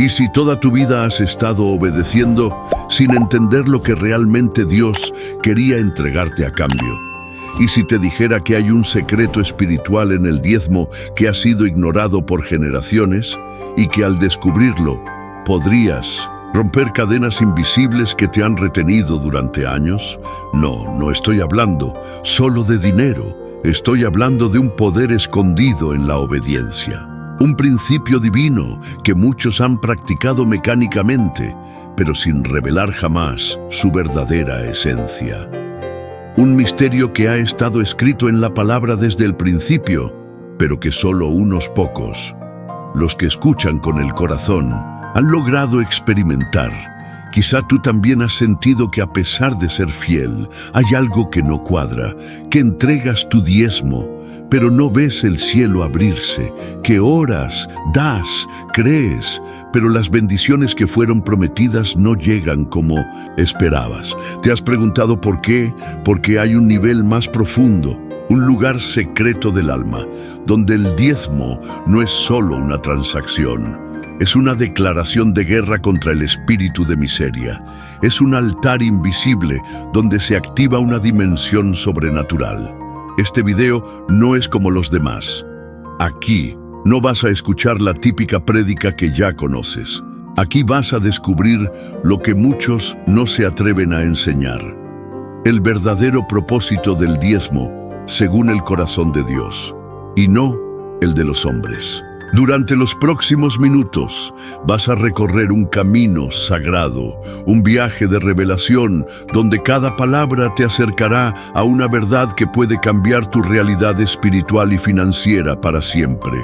Y si toda tu vida has estado obedeciendo sin entender lo que realmente Dios quería entregarte a cambio. Y si te dijera que hay un secreto espiritual en el diezmo que ha sido ignorado por generaciones y que al descubrirlo podrías romper cadenas invisibles que te han retenido durante años. No estoy hablando solo de dinero. Estoy hablando de un poder escondido en la obediencia. Un principio divino que muchos han practicado mecánicamente, pero sin revelar jamás su verdadera esencia. Un misterio que ha estado escrito en la palabra desde el principio, pero que solo unos pocos, los que escuchan con el corazón, han logrado experimentar. Quizá tú también has sentido que a pesar de ser fiel, hay algo que no cuadra, que entregas tu diezmo, pero no ves el cielo abrirse, que oras, das, crees, pero las bendiciones que fueron prometidas no llegan como esperabas. ¿Te has preguntado por qué? Porque hay un nivel más profundo, un lugar secreto del alma, donde el diezmo no es solo una transacción. Es una declaración de guerra contra el espíritu de miseria. Es un altar invisible donde se activa una dimensión sobrenatural. Este video no es como los demás. Aquí no vas a escuchar la típica prédica que ya conoces. Aquí vas a descubrir lo que muchos no se atreven a enseñar. El verdadero propósito del diezmo, según el corazón de Dios, y no el de los hombres. Durante los próximos minutos vas a recorrer un camino sagrado, un viaje de revelación donde cada palabra te acercará a una verdad que puede cambiar tu realidad espiritual y financiera para siempre.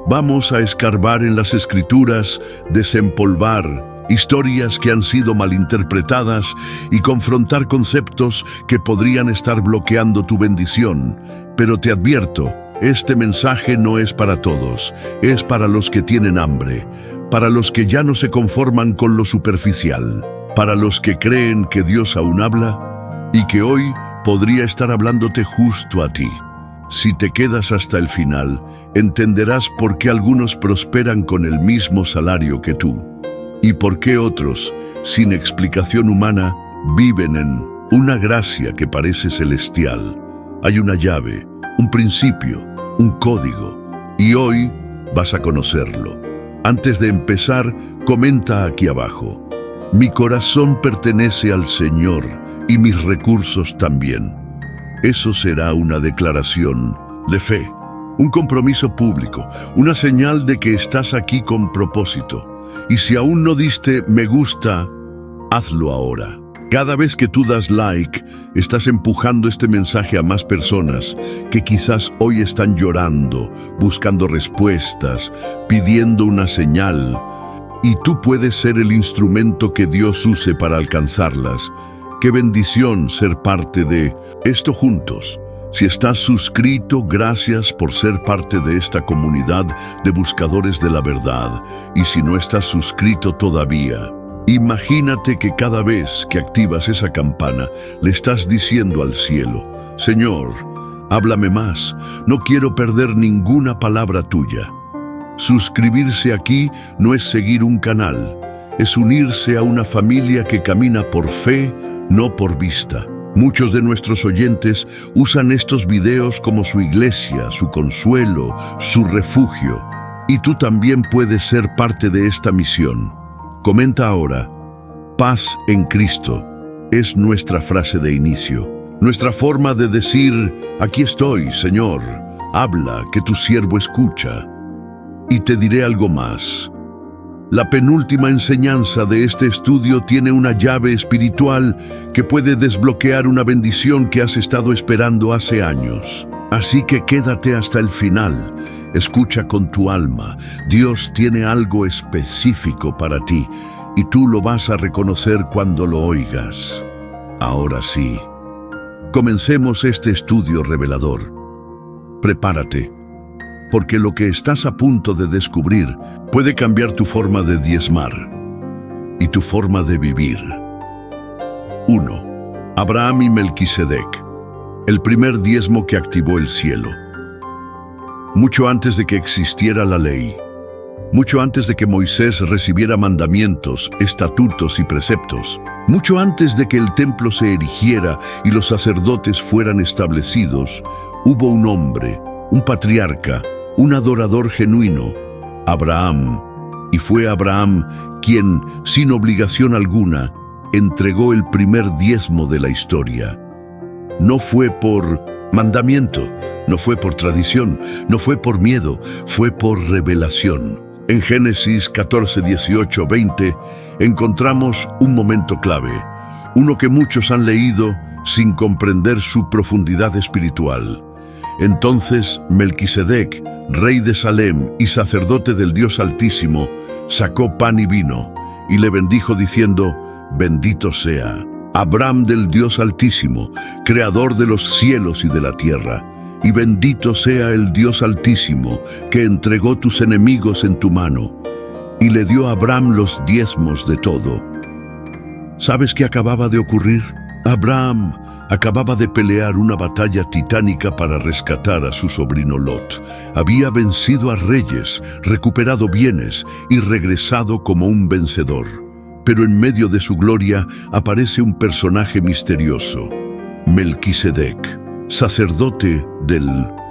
Vamos a escarbar en las Escrituras, desempolvar historias que han sido malinterpretadas y confrontar conceptos que podrían estar bloqueando tu bendición. Pero te advierto, este mensaje no es para todos, es para los que tienen hambre, para los que ya no se conforman con lo superficial, para los que creen que Dios aún habla y que hoy podría estar hablándote justo a ti. Si te quedas hasta el final, entenderás por qué algunos prosperan con el mismo salario que tú y por qué otros, sin explicación humana, viven en una gracia que parece celestial. Hay una llave, un principio, un código, y hoy vas a conocerlo. Antes de empezar, comenta aquí abajo: mi corazón pertenece al Señor y mis recursos también. Eso será una declaración de fe, un compromiso público, una señal de que estás aquí con propósito. Y si aún no diste me gusta, hazlo ahora. Cada vez que tú das like, estás empujando este mensaje a más personas que quizás hoy están llorando, buscando respuestas, pidiendo una señal. Y tú puedes ser el instrumento que Dios use para alcanzarlas. Qué bendición ser parte de esto juntos. Si estás suscrito, gracias por ser parte de esta comunidad de buscadores de la verdad. Y si no estás suscrito todavía, imagínate que cada vez que activas esa campana, le estás diciendo al cielo: Señor, háblame más, no quiero perder ninguna palabra tuya. Suscribirse aquí no es seguir un canal, es unirse a una familia que camina por fe, no por vista. Muchos de nuestros oyentes usan estos videos como su iglesia, su consuelo, su refugio. Y tú también puedes ser parte de esta misión. Comenta ahora: paz en Cristo es nuestra frase de inicio, nuestra forma de decir: aquí estoy, Señor, habla, que tu siervo escucha. Y te diré algo más. La penúltima enseñanza de este estudio tiene una llave espiritual que puede desbloquear una bendición que has estado esperando hace años. Así que quédate hasta el final. Escucha con tu alma. Dios tiene algo específico para ti y tú lo vas a reconocer cuando lo oigas. Ahora sí, comencemos este estudio revelador. Prepárate, porque lo que estás a punto de descubrir puede cambiar tu forma de diezmar y tu forma de vivir. 1. Abraham y Melquisedec, el primer diezmo que activó el cielo. Mucho antes de que existiera la ley, mucho antes de que Moisés recibiera mandamientos, estatutos y preceptos, mucho antes de que el templo se erigiera y los sacerdotes fueran establecidos, hubo un hombre, un patriarca, un adorador genuino, Abraham. Y fue Abraham quien, sin obligación alguna, entregó el primer diezmo de la historia. No fue por mandamiento, no fue por tradición, no fue por miedo, fue por revelación. En Génesis 14, 18, 20 encontramos un momento clave, uno que muchos han leído sin comprender su profundidad espiritual. Entonces Melquisedec, rey de Salem y sacerdote del Dios Altísimo, sacó pan y vino y le bendijo diciendo: bendito sea Abraham del Dios Altísimo, creador de los cielos y de la tierra, y bendito sea el Dios Altísimo, que entregó tus enemigos en tu mano, y le dio a Abraham los diezmos de todo. ¿Sabes qué acababa de ocurrir? Abraham acababa de pelear una batalla titánica para rescatar a su sobrino Lot. Había vencido a reyes, recuperado bienes y regresado como un vencedor. Pero en medio de su gloria aparece un personaje misterioso, Melquisedec, sacerdote del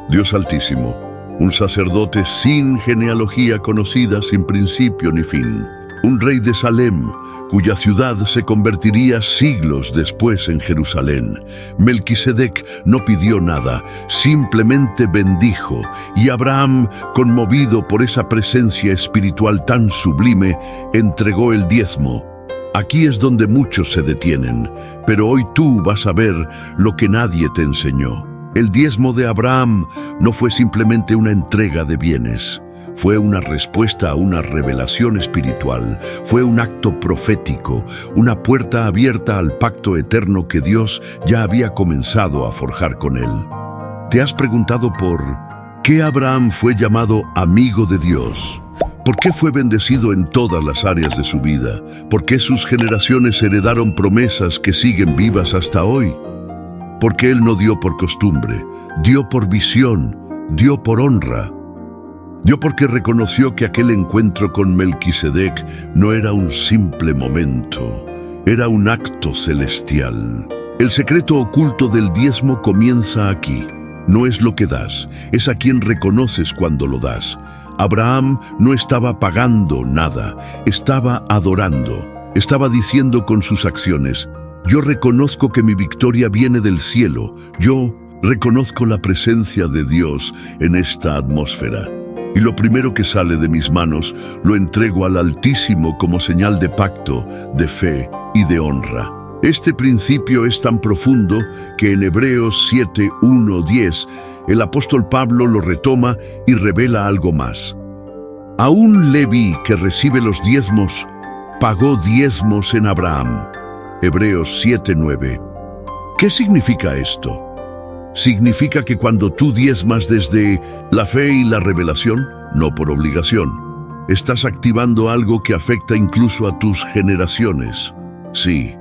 Dios Altísimo, un sacerdote sin genealogía conocida, sin principio ni fin, un rey de Salem, cuya ciudad se convertiría siglos después en Jerusalén. Melquisedec no pidió nada, simplemente bendijo, y Abraham, conmovido por esa presencia espiritual tan sublime, entregó el diezmo. Aquí es donde muchos se detienen, pero hoy tú vas a ver lo que nadie te enseñó. El diezmo de Abraham no fue simplemente una entrega de bienes. Fue una respuesta a una revelación espiritual, fue un acto profético, una puerta abierta al pacto eterno que Dios ya había comenzado a forjar con él. ¿Te has preguntado por qué Abraham fue llamado amigo de Dios? ¿Por qué fue bendecido en todas las áreas de su vida? ¿Por qué sus generaciones heredaron promesas que siguen vivas hasta hoy? Porque él no dio por costumbre, dio por visión, dio por honra. Dio porque reconoció que aquel encuentro con Melquisedec no era un simple momento, era un acto celestial. El secreto oculto del diezmo comienza aquí. No es lo que das, es a quien reconoces cuando lo das. Abraham no estaba pagando nada, estaba adorando, estaba diciendo con sus acciones: yo reconozco que mi victoria viene del cielo, yo reconozco la presencia de Dios en esta atmósfera. Y lo primero que sale de mis manos lo entrego al Altísimo como señal de pacto, de fe y de honra. Este principio es tan profundo que en Hebreos 7, 1, 10, el apóstol Pablo lo retoma y revela algo más. Aún Leví, que recibe los diezmos, pagó diezmos en Abraham. Hebreos 7, 9. ¿Qué significa esto? Significa que cuando tú diezmas desde la fe y la revelación, no por obligación, estás activando algo que afecta incluso a tus generaciones. Sí,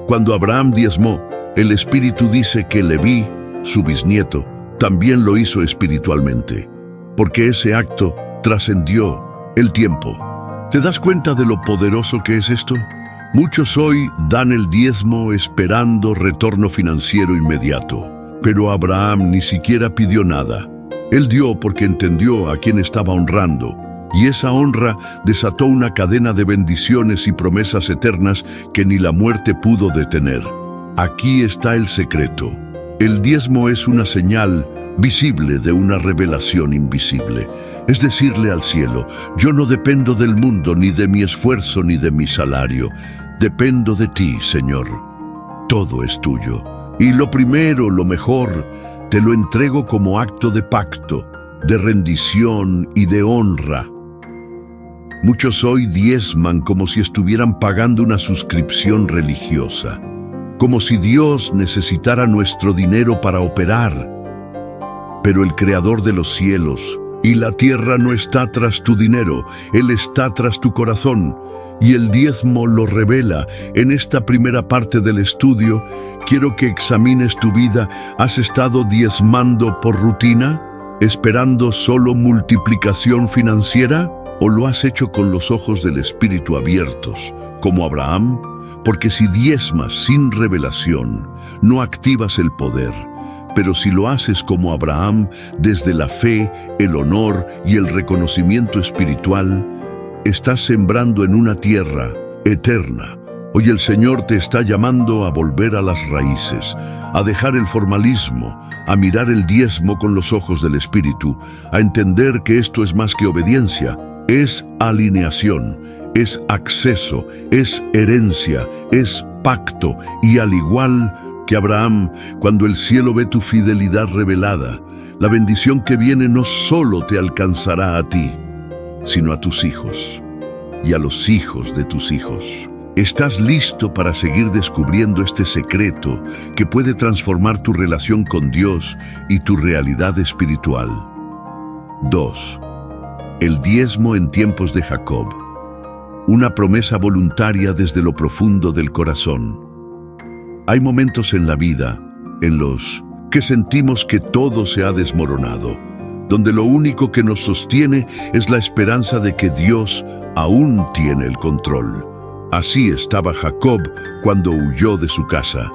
cuando Abraham diezmó, el Espíritu dice que Leví, su bisnieto, también lo hizo espiritualmente, porque ese acto trascendió el tiempo. ¿Te das cuenta de lo poderoso que es esto? Muchos hoy dan el diezmo esperando retorno financiero inmediato. Pero Abraham ni siquiera pidió nada. Él dio porque entendió a quién estaba honrando, y esa honra desató una cadena de bendiciones y promesas eternas que ni la muerte pudo detener. Aquí está el secreto. El diezmo es una señal visible de una revelación invisible. Es decirle al cielo: yo no dependo del mundo, ni de mi esfuerzo, ni de mi salario. Dependo de ti, Señor. Todo es tuyo. Y lo primero, lo mejor, te lo entrego como acto de pacto, de rendición y de honra. Muchos hoy diezman como si estuvieran pagando una suscripción religiosa, como si Dios necesitara nuestro dinero para operar. Pero el Creador de los cielos y la tierra no está tras tu dinero, Él está tras tu corazón. Y el diezmo lo revela. En esta primera parte del estudio, quiero que examines tu vida. ¿Has estado diezmando por rutina, esperando solo multiplicación financiera? ¿O lo has hecho con los ojos del Espíritu abiertos, como Abraham? Porque si diezmas sin revelación, no activas el poder. Pero si lo haces como Abraham, desde la fe, el honor y el reconocimiento espiritual, estás sembrando en una tierra eterna. Hoy el Señor te está llamando a volver a las raíces, a dejar el formalismo, a mirar el diezmo con los ojos del Espíritu, a entender que esto es más que obediencia, es alineación, es acceso, es herencia, es pacto, y al igual que Abraham, cuando el cielo ve tu fidelidad revelada, la bendición que viene no solo te alcanzará a ti, sino a tus hijos y a los hijos de tus hijos. ¿Estás listo para seguir descubriendo este secreto que puede transformar tu relación con Dios y tu realidad espiritual? 2. El diezmo en tiempos de Jacob. Una promesa voluntaria desde lo profundo del corazón. Hay momentos en la vida en los que sentimos que todo se ha desmoronado, donde lo único que nos sostiene es la esperanza de que Dios aún tiene el control. Así estaba Jacob cuando huyó de su casa,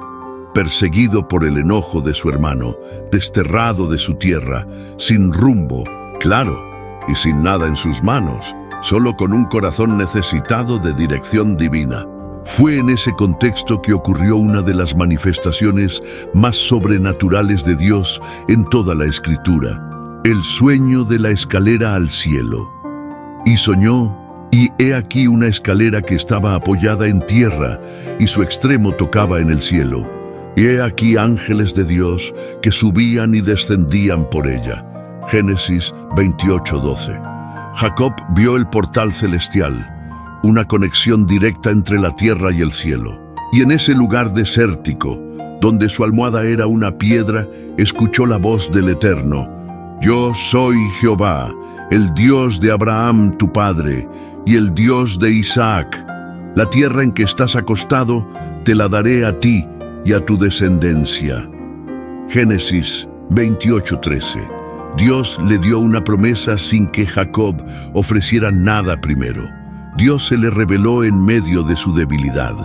perseguido por el enojo de su hermano, desterrado de su tierra, sin rumbo, claro, y sin nada en sus manos, solo con un corazón necesitado de dirección divina. Fue en ese contexto que ocurrió una de las manifestaciones más sobrenaturales de Dios en toda la Escritura, el sueño de la escalera al cielo. Y soñó, y he aquí una escalera que estaba apoyada en tierra, y su extremo tocaba en el cielo. Y he aquí ángeles de Dios que subían y descendían por ella. Génesis 28:12. Jacob vio el portal celestial, una conexión directa entre la tierra y el cielo. Y en ese lugar desértico, donde su almohada era una piedra, escuchó la voz del Eterno: Yo soy Jehová, el Dios de Abraham tu padre, y el Dios de Isaac. La tierra en que estás acostado, te la daré a ti y a tu descendencia. Génesis 28:13. Dios le dio una promesa sin que Jacob ofreciera nada primero. Dios se le reveló en medio de su debilidad.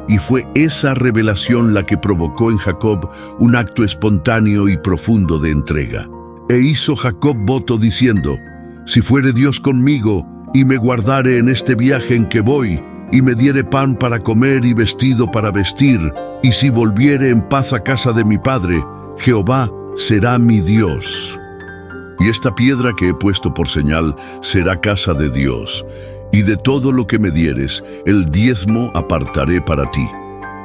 Y fue esa revelación la que provocó en Jacob un acto espontáneo y profundo de entrega. E hizo Jacob voto diciendo: Si fuere Dios conmigo, y me guardare en este viaje en que voy, y me diere pan para comer y vestido para vestir, y si volviere en paz a casa de mi padre, Jehová será mi Dios. Y esta piedra que he puesto por señal será casa de Dios, y de todo lo que me dieres, el diezmo apartaré para ti.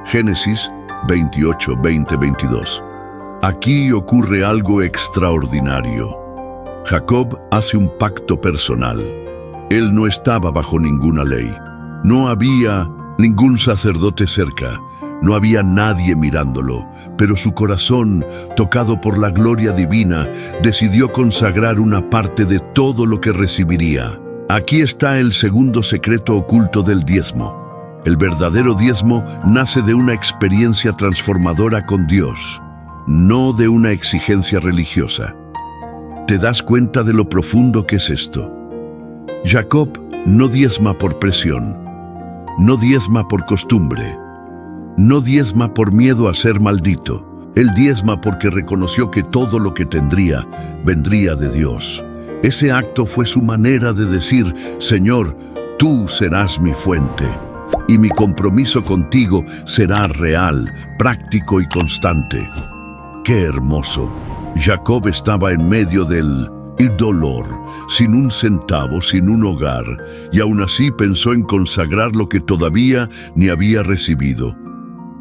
Génesis 28:20-22. Aquí ocurre algo extraordinario. Jacob hace un pacto personal. Él no estaba bajo ninguna ley. No había ningún sacerdote cerca. No había nadie mirándolo, pero su corazón, tocado por la gloria divina, decidió consagrar una parte de todo lo que recibiría. Aquí está el segundo secreto oculto del diezmo. El verdadero diezmo nace de una experiencia transformadora con Dios, no de una exigencia religiosa. ¿Te das cuenta de lo profundo que es esto? Jacob no diezma por presión, no diezma por costumbre, no diezma por miedo a ser maldito. Él diezma porque reconoció que todo lo que tendría vendría de Dios. Ese acto fue su manera de decir: Señor, tú serás mi fuente, y mi compromiso contigo será real, práctico y constante. ¡Qué hermoso! Jacob estaba en medio del dolor, sin un centavo, sin un hogar, y aún así pensó en consagrar lo que todavía ni había recibido.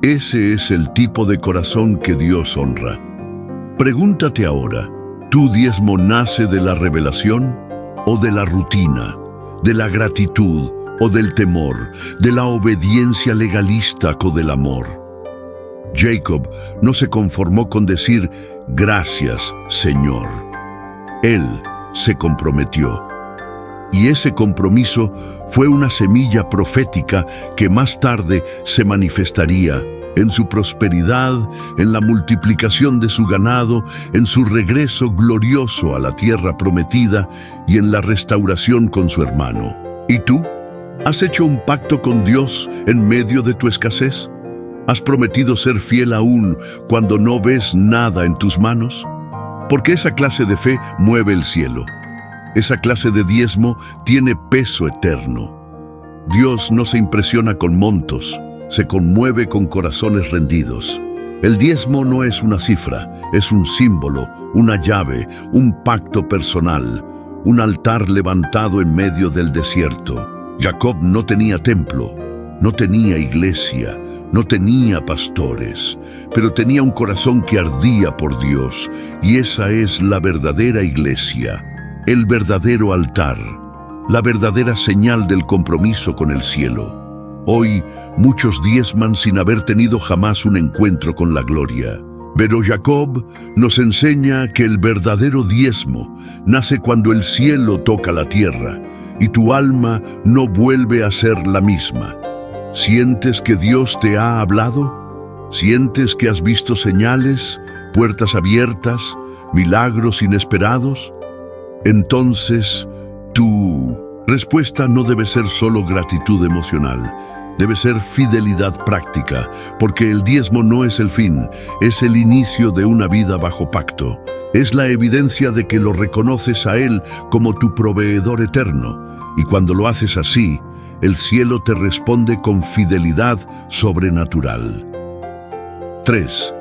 Ese es el tipo de corazón que Dios honra. Pregúntate ahora, ¿tu diezmo nace de la revelación o de la rutina, de la gratitud o del temor, de la obediencia legalista o del amor? Jacob no se conformó con decir: gracias, Señor. Él se comprometió. Y ese compromiso fue una semilla profética que más tarde se manifestaría en su prosperidad, en la multiplicación de su ganado, en su regreso glorioso a la tierra prometida y en la restauración con su hermano. ¿Y tú? ¿Has hecho un pacto con Dios en medio de tu escasez? ¿Has prometido ser fiel aún cuando no ves nada en tus manos? Porque esa clase de fe mueve el cielo. Esa clase de diezmo tiene peso eterno. Dios no se impresiona con montos, se conmueve con corazones rendidos. El diezmo no es una cifra, es un símbolo, una llave, un pacto personal, un altar levantado en medio del desierto. Jacob no tenía templo, no tenía iglesia, no tenía pastores, pero tenía un corazón que ardía por Dios, y esa es la verdadera iglesia, el verdadero altar, la verdadera señal del compromiso con el cielo. Hoy, muchos diezman sin haber tenido jamás un encuentro con la gloria. Pero Jacob nos enseña que el verdadero diezmo nace cuando el cielo toca la tierra y tu alma no vuelve a ser la misma. ¿Sientes que Dios te ha hablado? ¿Sientes que has visto señales, puertas abiertas, milagros inesperados? Entonces, tu respuesta no debe ser solo gratitud emocional, debe ser fidelidad práctica, porque el diezmo no es el fin, es el inicio de una vida bajo pacto. Es la evidencia de que lo reconoces a Él como tu proveedor eterno, y cuando lo haces así, el cielo te responde con fidelidad sobrenatural. 3.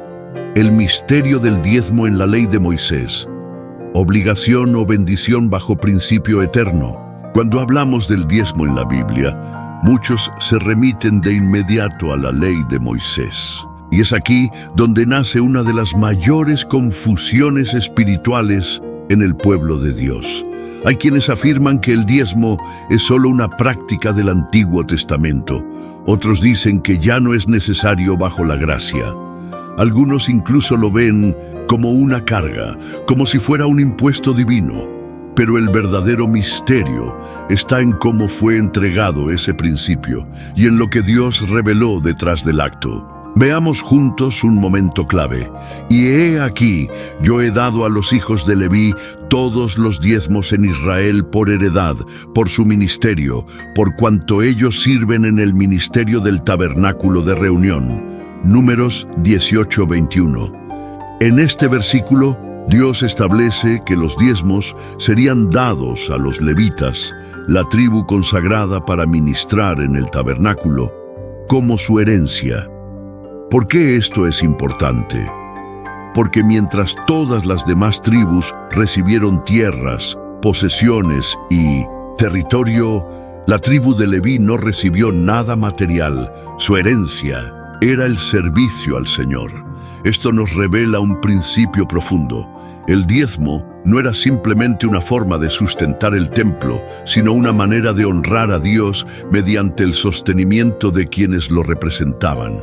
El misterio del diezmo en la ley de Moisés. Obligación o bendición bajo principio eterno. Cuando hablamos del diezmo en la Biblia, muchos se remiten de inmediato a la ley de Moisés. Y es aquí donde nace una de las mayores confusiones espirituales en el pueblo de Dios. Hay quienes afirman que el diezmo es solo una práctica del Antiguo Testamento. Otros dicen que ya no es necesario bajo la gracia. Algunos incluso lo ven como una carga, como si fuera un impuesto divino. Pero el verdadero misterio está en cómo fue entregado ese principio y en lo que Dios reveló detrás del acto. Veamos juntos un momento clave. Y he aquí, yo he dado a los hijos de Leví todos los diezmos en Israel por heredad, por su ministerio, por cuanto ellos sirven en el ministerio del tabernáculo de reunión. Números 18:21. En este versículo, Dios establece que los diezmos serían dados a los levitas, la tribu consagrada para ministrar en el tabernáculo, como su herencia. ¿Por qué esto es importante? Porque mientras todas las demás tribus recibieron tierras, posesiones y territorio, la tribu de Leví no recibió nada material. Su herencia era el servicio al Señor. Esto nos revela un principio profundo. El diezmo no era simplemente una forma de sustentar el templo, sino una manera de honrar a Dios mediante el sostenimiento de quienes lo representaban.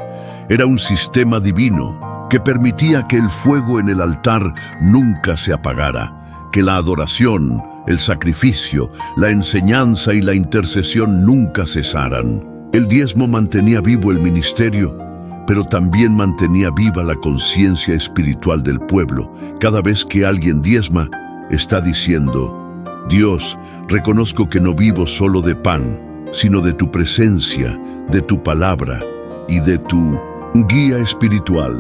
Era un sistema divino que permitía que el fuego en el altar nunca se apagara, que la adoración, el sacrificio, la enseñanza y la intercesión nunca cesaran. El diezmo mantenía vivo el ministerio, pero también mantenía viva la conciencia espiritual del pueblo. Cada vez que alguien diezma, está diciendo: Dios, reconozco que no vivo solo de pan, sino de tu presencia, de tu palabra y de tu guía espiritual,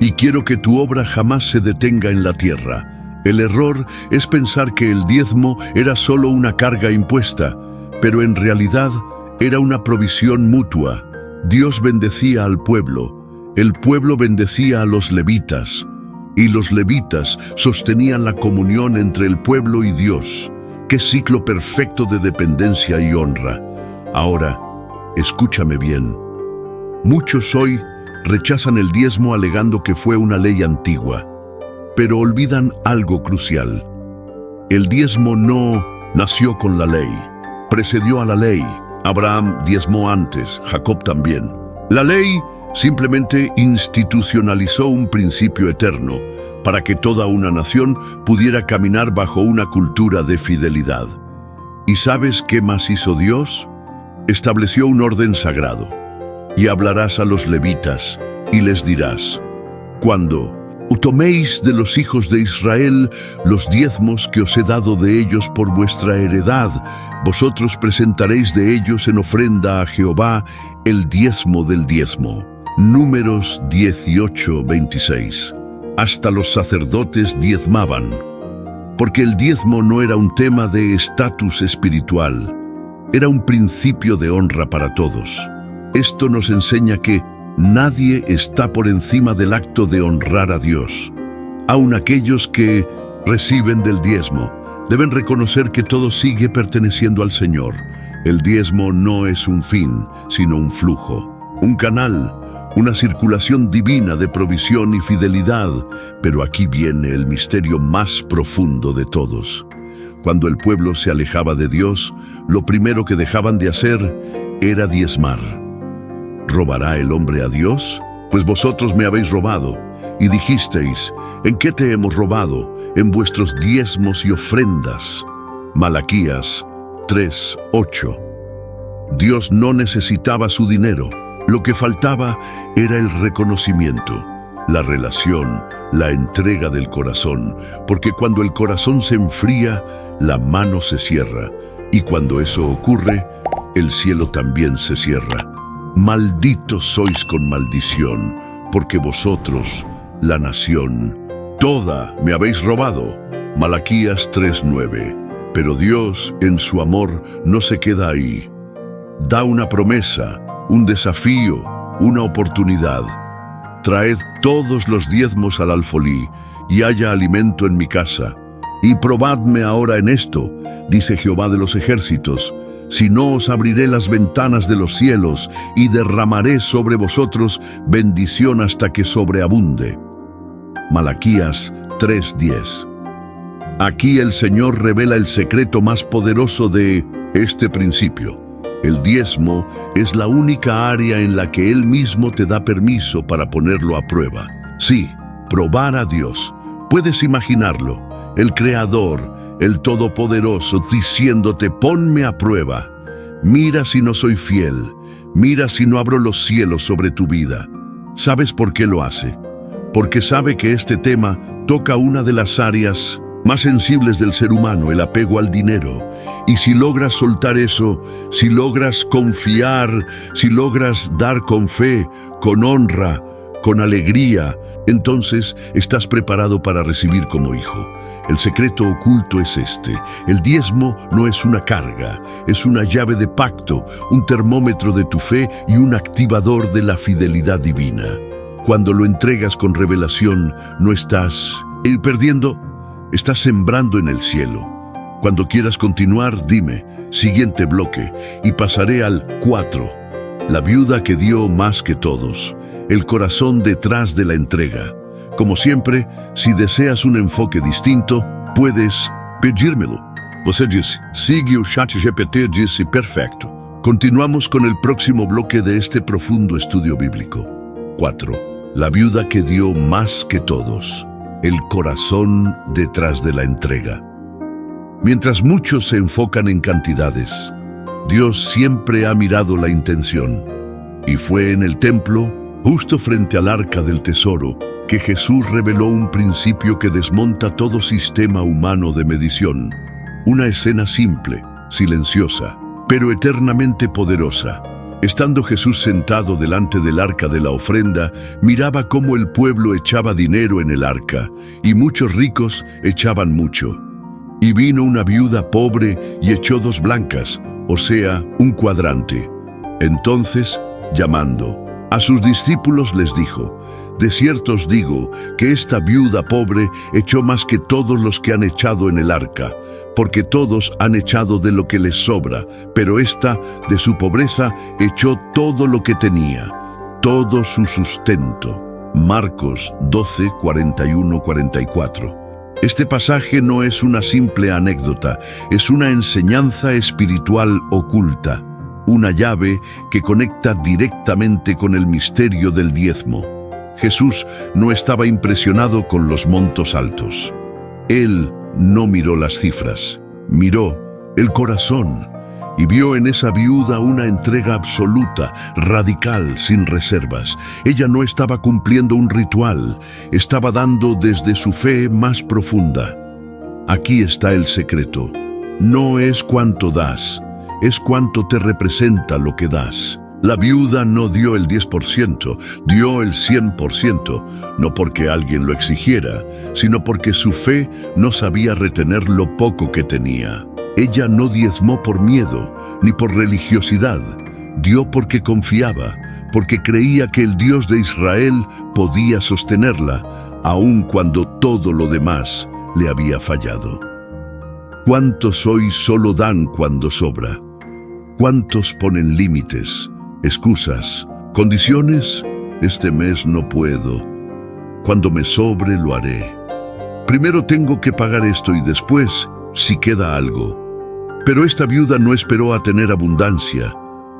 y quiero que tu obra jamás se detenga en la tierra. El error es pensar que el diezmo era solo una carga impuesta, pero en realidad era una provisión mutua. Dios bendecía al pueblo, el pueblo bendecía a los levitas, y los levitas sostenían la comunión entre el pueblo y Dios. ¡Qué ciclo perfecto de dependencia y honra! Ahora, escúchame bien. Muchos hoy rechazan el diezmo alegando que fue una ley antigua, pero olvidan algo crucial. El diezmo no nació con la ley, precedió a la ley. Abraham diezmó antes, Jacob también. La ley simplemente institucionalizó un principio eterno para que toda una nación pudiera caminar bajo una cultura de fidelidad. ¿Y sabes qué más hizo Dios? Estableció un orden sagrado. Y hablarás a los levitas, Y les dirás: cuando toméis de los hijos de Israel los diezmos que os he dado de ellos por vuestra heredad, vosotros presentaréis de ellos en ofrenda a Jehová el diezmo del diezmo. Números 18:26. Hasta los sacerdotes diezmaban, porque el diezmo no era un tema de estatus espiritual, era un principio de honra para todos. Esto nos enseña que nadie está por encima del acto de honrar a Dios. Aun aquellos que reciben del diezmo deben reconocer que todo sigue perteneciendo al Señor. El diezmo no es un fin, sino un flujo, un canal, una circulación divina de provisión y fidelidad. Pero aquí viene el misterio más profundo de todos. Cuando el pueblo se alejaba de Dios, lo primero que dejaban de hacer era diezmar. ¿Robará el hombre a Dios? Pues vosotros me habéis robado. Y dijisteis: ¿en qué te hemos robado? En vuestros diezmos y ofrendas. Malaquías 3:8. Dios no necesitaba su dinero. Lo que faltaba era el reconocimiento, la relación, la entrega del corazón, porque cuando el corazón se enfría, la mano se cierra, y cuando eso ocurre, el cielo también se cierra. Malditos sois con maldición, porque vosotros, la nación, toda me habéis robado. Malaquías 3:9. Pero Dios, en su amor, no se queda ahí. Da una promesa, un desafío, una oportunidad. Traed todos los diezmos al alfolí, y haya alimento en mi casa. Y probadme ahora en esto, dice Jehová de los ejércitos, si no os abriré las ventanas de los cielos, y derramaré sobre vosotros bendición hasta que sobreabunde. Malaquías 3:10. Aquí el Señor revela el secreto más poderoso de este principio. El diezmo es la única área en la que Él mismo te da permiso para ponerlo a prueba. Sí, probar a Dios. Puedes imaginarlo, el Creador, el Todopoderoso, diciéndote: ponme a prueba. Mira si no soy fiel. Mira si no abro los cielos sobre tu vida. ¿Sabes por qué lo hace? Porque sabe que este tema toca una de las áreas más sensibles del ser humano, el apego al dinero. Y si logras soltar eso, si logras confiar, si logras dar con fe, con honra, con alegría, entonces estás preparado para recibir como hijo. El secreto oculto es este: el diezmo no es una carga, es una llave de pacto, un termómetro de tu fe y un activador de la fidelidad divina. Cuando lo entregas con revelación, no estás perdiendo, estás sembrando en el cielo. Cuando quieras continuar, dime: siguiente bloque, y pasaré al 4. La viuda que dio más que todos. El corazón detrás de la entrega. Como siempre, si deseas un enfoque distinto, puedes pedírmelo. Você disse: sigue o ChatGPT, disse perfecto. Continuamos con el próximo bloque de este profundo estudio bíblico. 4. La viuda que dio más que todos. El corazón detrás de la entrega. Mientras muchos se enfocan en cantidades, Dios siempre ha mirado la intención. Y fue en el templo, justo frente al arca del tesoro, que Jesús reveló un principio que desmonta todo sistema humano de medición. Una escena simple, silenciosa, pero eternamente poderosa. Estando Jesús sentado delante del arca de la ofrenda, miraba cómo el pueblo echaba dinero en el arca, y muchos ricos echaban mucho. Y vino una viuda pobre y echó 2 blancas, o sea, un cuadrante. Entonces, llamando a sus discípulos, les dijo: de cierto os digo que esta viuda pobre echó más que todos los que han echado en el arca, porque todos han echado de lo que les sobra, pero ésta, de su pobreza, echó todo lo que tenía, todo su sustento. Marcos 12, 41, 44. Este pasaje no es una simple anécdota, es una enseñanza espiritual oculta, una llave que conecta directamente con el misterio del diezmo. Jesús no estaba impresionado con los montos altos. Él no miró las cifras, miró el corazón. y vio en esa viuda una entrega absoluta, radical, sin reservas. Ella no estaba cumpliendo un ritual, estaba dando desde su fe más profunda. Aquí está el secreto. No es cuánto das, es cuánto te representa lo que das. La viuda no dio el 10%, dio el 100%, no porque alguien lo exigiera, sino porque su fe no sabía retener lo poco que tenía. Ella no diezmó por miedo, ni por religiosidad. Dio porque confiaba, porque creía que el Dios de Israel podía sostenerla, aun cuando todo lo demás le había fallado. ¿Cuántos hoy solo dan cuando sobra? ¿Cuántos ponen límites, excusas, condiciones? Este mes no puedo. Cuando me sobre lo haré. Primero tengo que pagar esto y después, si queda algo. Pero esta viuda no esperó a tener abundancia.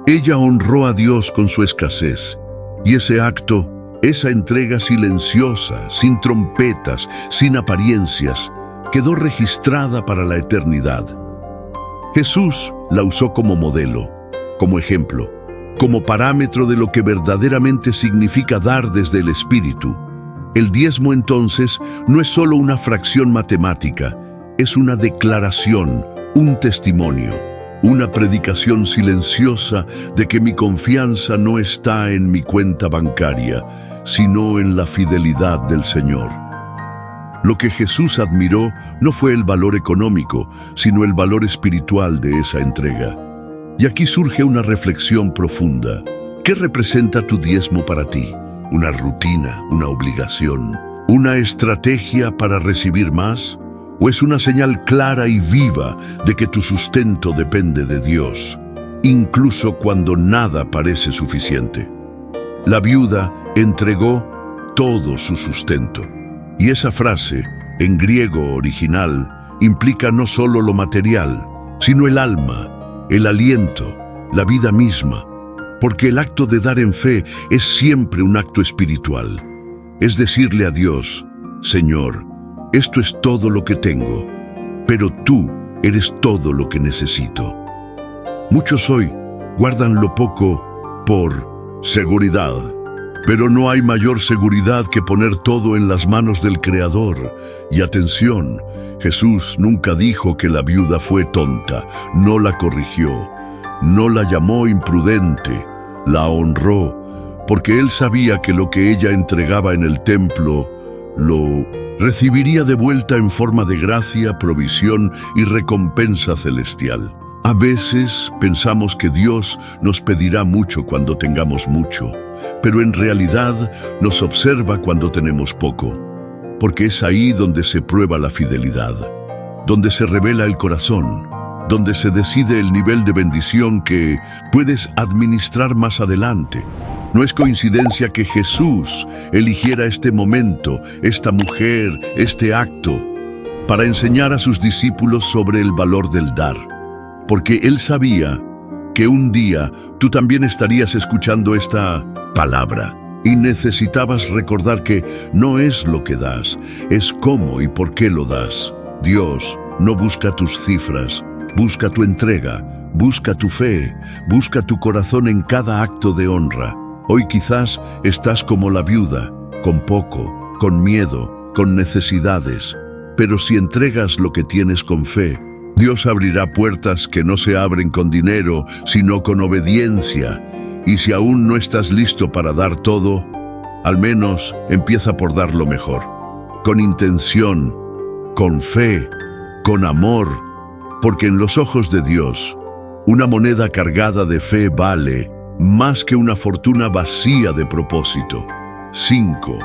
Ella honró a Dios con su escasez. Y ese acto, esa entrega silenciosa, sin trompetas, sin apariencias, quedó registrada para la eternidad. Jesús la usó como modelo, como ejemplo, como parámetro de lo que verdaderamente significa dar desde el Espíritu. El diezmo entonces no es solo una fracción matemática, es una declaración, un testimonio, una predicación silenciosa de que mi confianza no está en mi cuenta bancaria, sino en la fidelidad del Señor. Lo que Jesús admiró no fue el valor económico, sino el valor espiritual de esa entrega. Y aquí surge una reflexión profunda. ¿Qué representa tu diezmo para ti? ¿Una rutina, una obligación, una estrategia para recibir más? ¿O es una señal clara y viva de que tu sustento depende de Dios, incluso cuando nada parece suficiente? La viuda entregó todo su sustento. Y esa frase, en griego original, implica no solo lo material, sino el alma, el aliento, la vida misma, porque el acto de dar en fe es siempre un acto espiritual. Es decirle a Dios, Señor, esto es todo lo que tengo, pero tú eres todo lo que necesito. Muchos hoy guardan lo poco por seguridad, pero no hay mayor seguridad que poner todo en las manos del Creador. Y atención, Jesús nunca dijo que la viuda fue tonta, no la corrigió, no la llamó imprudente, la honró, porque Él sabía que lo que ella entregaba en el templo lo recibiría de vuelta en forma de gracia, provisión y recompensa celestial. A veces pensamos que Dios nos pedirá mucho cuando tengamos mucho, pero en realidad nos observa cuando tenemos poco, porque es ahí donde se prueba la fidelidad, donde se revela el corazón, donde se decide el nivel de bendición que puedes administrar más adelante. No es coincidencia que Jesús eligiera este momento, esta mujer, este acto, para enseñar a sus discípulos sobre el valor del dar, porque Él sabía que un día tú también estarías escuchando esta palabra y necesitabas recordar que no es lo que das, es cómo y por qué lo das. Dios no busca tus cifras, busca tu entrega, busca tu fe, busca tu corazón en cada acto de honra. Hoy quizás estás como la viuda, con poco, con miedo, con necesidades, pero si entregas lo que tienes con fe, Dios abrirá puertas que no se abren con dinero, sino con obediencia. Y si aún no estás listo para dar todo, al menos empieza por dar lo mejor, con intención, con fe, con amor, porque en los ojos de Dios, una moneda cargada de fe vale más que una fortuna vacía de propósito. 5.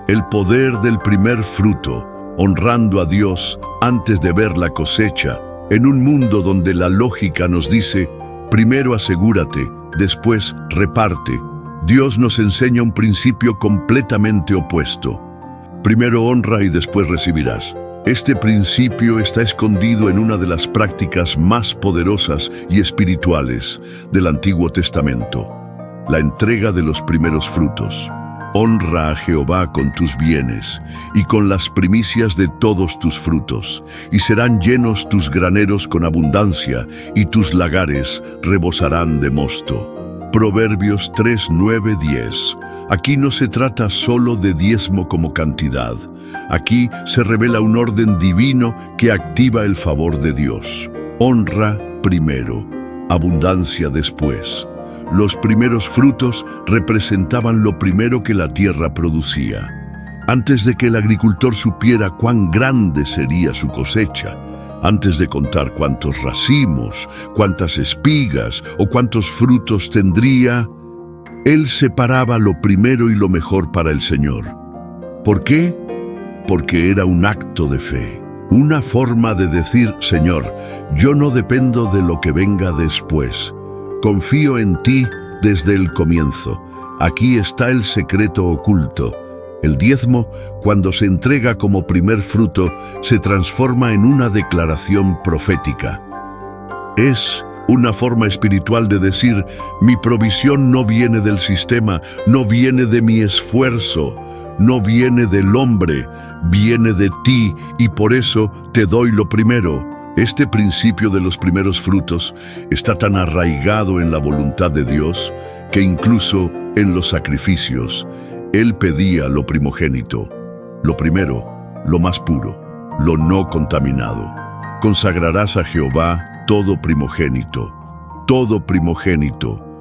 El poder del primer fruto, honrando a Dios antes de ver la cosecha, en un mundo donde la lógica nos dice, primero asegúrate, después reparte. Dios nos enseña un principio completamente opuesto. Primero honra y después recibirás. Este principio está escondido en una de las prácticas más poderosas y espirituales del Antiguo Testamento, la entrega de los primeros frutos. Honra a Jehová con tus bienes y con las primicias de todos tus frutos, y serán llenos tus graneros con abundancia, y tus lagares rebosarán de mosto. Proverbios 3, 9, 10. Aquí no se trata solo de diezmo como cantidad. Aquí se revela un orden divino que activa el favor de Dios. Honra primero, abundancia después. Los primeros frutos representaban lo primero que la tierra producía. Antes de que el agricultor supiera cuán grande sería su cosecha, antes de contar cuántos racimos, cuántas espigas o cuántos frutos tendría, él separaba lo primero y lo mejor para el Señor. ¿Por qué? Porque era un acto de fe, una forma de decir: Señor, yo no dependo de lo que venga después. Confío en ti desde el comienzo. Aquí está el secreto oculto. El diezmo, cuando se entrega como primer fruto, se transforma en una declaración profética. Es una forma espiritual de decir: mi provisión no viene del sistema, no viene de mi esfuerzo, no viene del hombre, viene de ti, y por eso te doy lo primero. Este principio de los primeros frutos está tan arraigado en la voluntad de Dios que incluso en los sacrificios, Él pedía lo primogénito, lo primero, lo más puro, lo no contaminado. Consagrarás a Jehová todo primogénito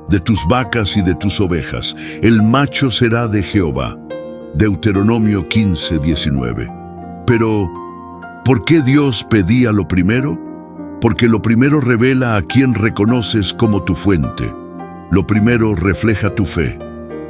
de tus vacas y de tus ovejas. El macho será de Jehová. Deuteronomio 15, 19. Pero, ¿por qué Dios pedía lo primero? Porque lo primero revela a quien reconoces como tu fuente. Lo primero refleja tu fe.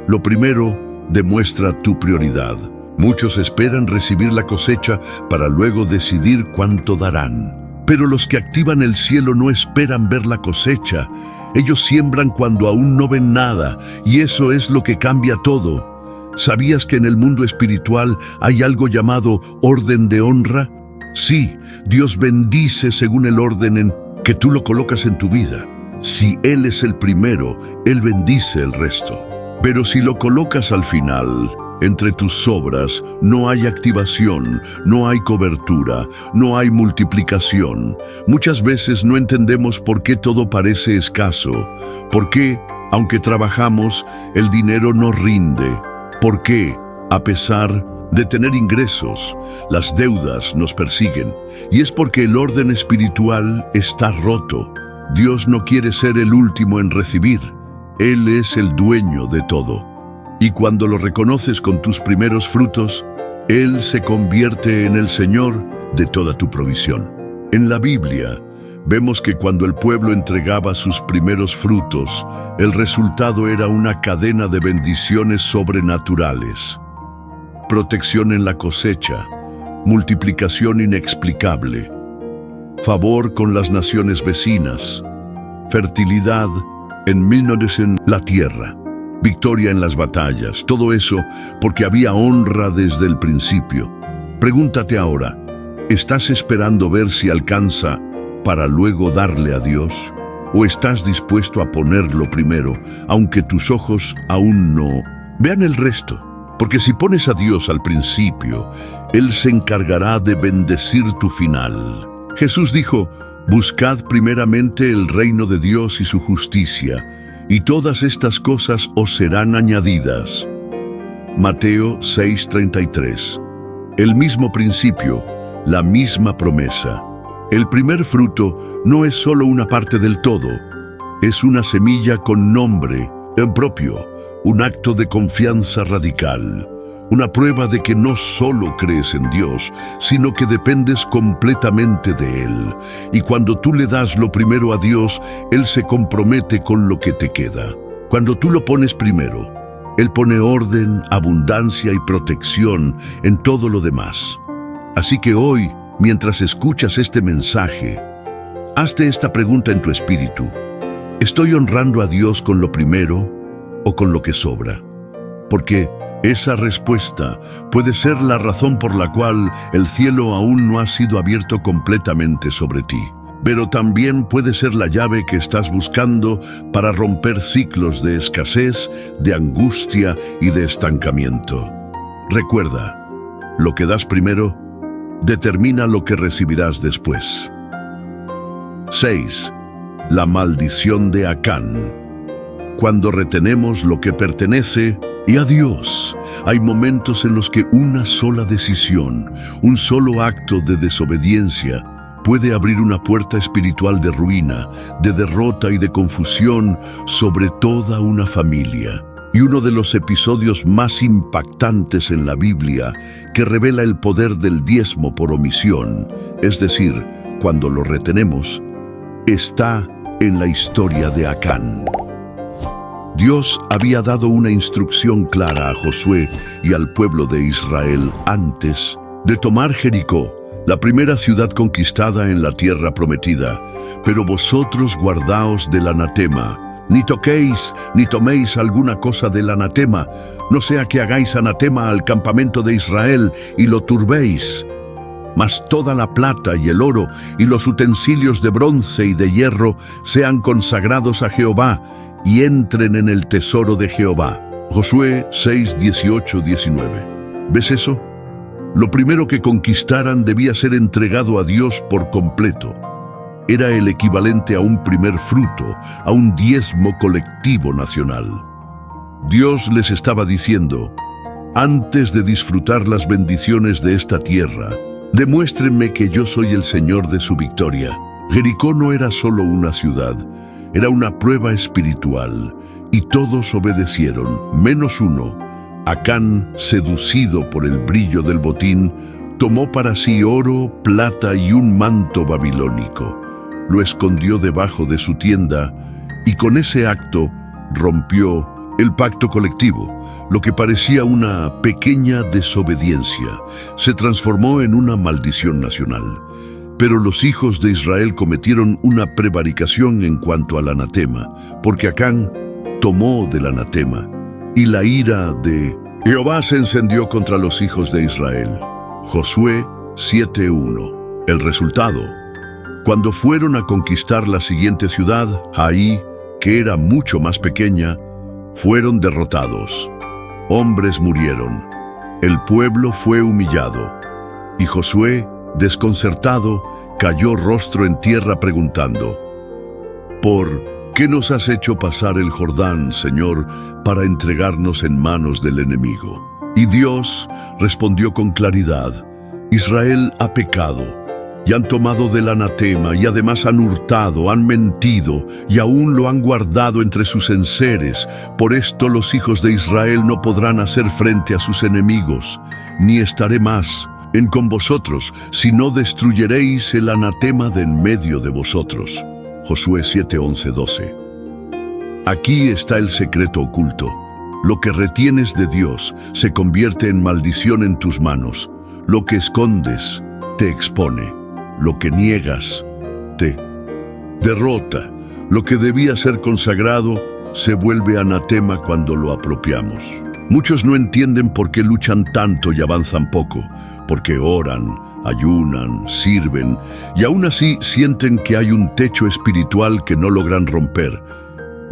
Lo primero demuestra tu prioridad. Muchos esperan recibir la cosecha para luego decidir cuánto darán. Pero los que activan el cielo no esperan ver la cosecha. Ellos siembran cuando aún no ven nada, y eso es lo que cambia todo. ¿Sabías que en el mundo espiritual hay algo llamado orden de honra? Sí, Dios bendice según el orden en que tú lo colocas en tu vida. Si Él es el primero, Él bendice el resto. Pero si lo colocas al final, entre tus obras, no hay activación, no hay cobertura, no hay multiplicación. Muchas veces no entendemos por qué todo parece escaso, por qué, aunque trabajamos, el dinero no rinde, por qué, a pesar de tener ingresos, las deudas nos persiguen. Y es porque el orden espiritual está roto. Dios no quiere ser el último en recibir. Él es el dueño de todo. Y cuando lo reconoces con tus primeros frutos, Él se convierte en el Señor de toda tu provisión. En la Biblia, vemos que cuando el pueblo entregaba sus primeros frutos, el resultado era una cadena de bendiciones sobrenaturales. Protección en la cosecha, multiplicación inexplicable, favor con las naciones vecinas, fertilidad en la tierra, victoria en las batallas, todo eso porque había honra desde el principio. Pregúntate ahora, ¿estás esperando ver si alcanza para luego darle a Dios? ¿O estás dispuesto a ponerlo primero, aunque tus ojos aún no vean el resto? Porque si pones a Dios al principio, Él se encargará de bendecir tu final. Jesús dijo: buscad primeramente el reino de Dios y su justicia, y todas estas cosas os serán añadidas. Mateo 6:33. El mismo principio, la misma promesa. El primer fruto no es solo una parte del todo, es una semilla con nombre en propio, un acto de confianza radical, una prueba de que no solo crees en Dios, sino que dependes completamente de Él. Y cuando tú le das lo primero a Dios, Él se compromete con lo que te queda. Cuando tú lo pones primero, Él pone orden, abundancia y protección en todo lo demás. Así que hoy, mientras escuchas este mensaje, hazte esta pregunta en tu espíritu: ¿estoy honrando a Dios con lo primero o con lo que sobra? Porque esa respuesta puede ser la razón por la cual el cielo aún no ha sido abierto completamente sobre ti. pero también puede ser la llave que estás buscando para romper ciclos de escasez, de angustia y de estancamiento. Recuerda, lo que das primero determina lo que recibirás después. 6. La maldición de Acán. Cuando retenemos lo que pertenece y a Dios, hay momentos en los que una sola decisión, un solo acto de desobediencia, puede abrir una puerta espiritual de ruina, de derrota y de confusión sobre toda una familia. Y uno de los episodios más impactantes en la Biblia que revela el poder del diezmo por omisión, es decir, cuando lo retenemos, está en la historia de Acán. Dios había dado una instrucción clara a Josué y al pueblo de Israel antes de tomar Jericó, la primera ciudad conquistada en la tierra prometida. Pero vosotros guardaos del anatema, ni toquéis ni toméis alguna cosa del anatema, no sea que hagáis anatema al campamento de Israel y lo turbéis. Mas toda la plata y el oro y los utensilios de bronce y de hierro sean consagrados a Jehová y entren en el tesoro de Jehová. Josué 6, 18, 19. ¿Ves eso? Lo primero que conquistaran debía ser entregado a Dios por completo. Era el equivalente a un primer fruto, a un diezmo colectivo nacional. Dios les estaba diciendo: antes de disfrutar las bendiciones de esta tierra, demuéstrenme que yo soy el Señor de su victoria. Jericó no era solo una ciudad, era una prueba espiritual, y todos obedecieron, menos uno. Acán, seducido por el brillo del botín, tomó para sí oro, plata y un manto babilónico. Lo escondió debajo de su tienda, y con ese acto rompió el pacto colectivo. Lo que parecía una pequeña desobediencia se transformó en una maldición nacional. Pero los hijos de Israel cometieron una prevaricación en cuanto al anatema, porque Acán tomó del anatema, y la ira de Jehová se encendió contra los hijos de Israel. Josué 7:1. El resultado: cuando fueron a conquistar la siguiente ciudad, Hai, que era mucho más pequeña, fueron derrotados. Hombres murieron. El pueblo fue humillado. Y Josué, desconcertado, cayó rostro en tierra preguntando: ¿por qué nos has hecho pasar el Jordán, Señor, para entregarnos en manos del enemigo? Y Dios respondió con claridad: Israel ha pecado, y han tomado del anatema, y además han hurtado, han mentido, y aún lo han guardado entre sus enseres. Por esto los hijos de Israel no podrán hacer frente a sus enemigos, ni estaré más con vosotros, si no destruyeréis el anatema de en medio de vosotros. Josué 7, 11, 12. Aquí está el secreto oculto. Lo que retienes de Dios se convierte en maldición en tus manos. Lo que escondes te expone. Lo que niegas te derrota. Lo que debía ser consagrado se vuelve anatema cuando lo apropiamos. Muchos no entienden por qué luchan tanto y avanzan poco, porque oran, ayunan, sirven, y aún así sienten que hay un techo espiritual que no logran romper.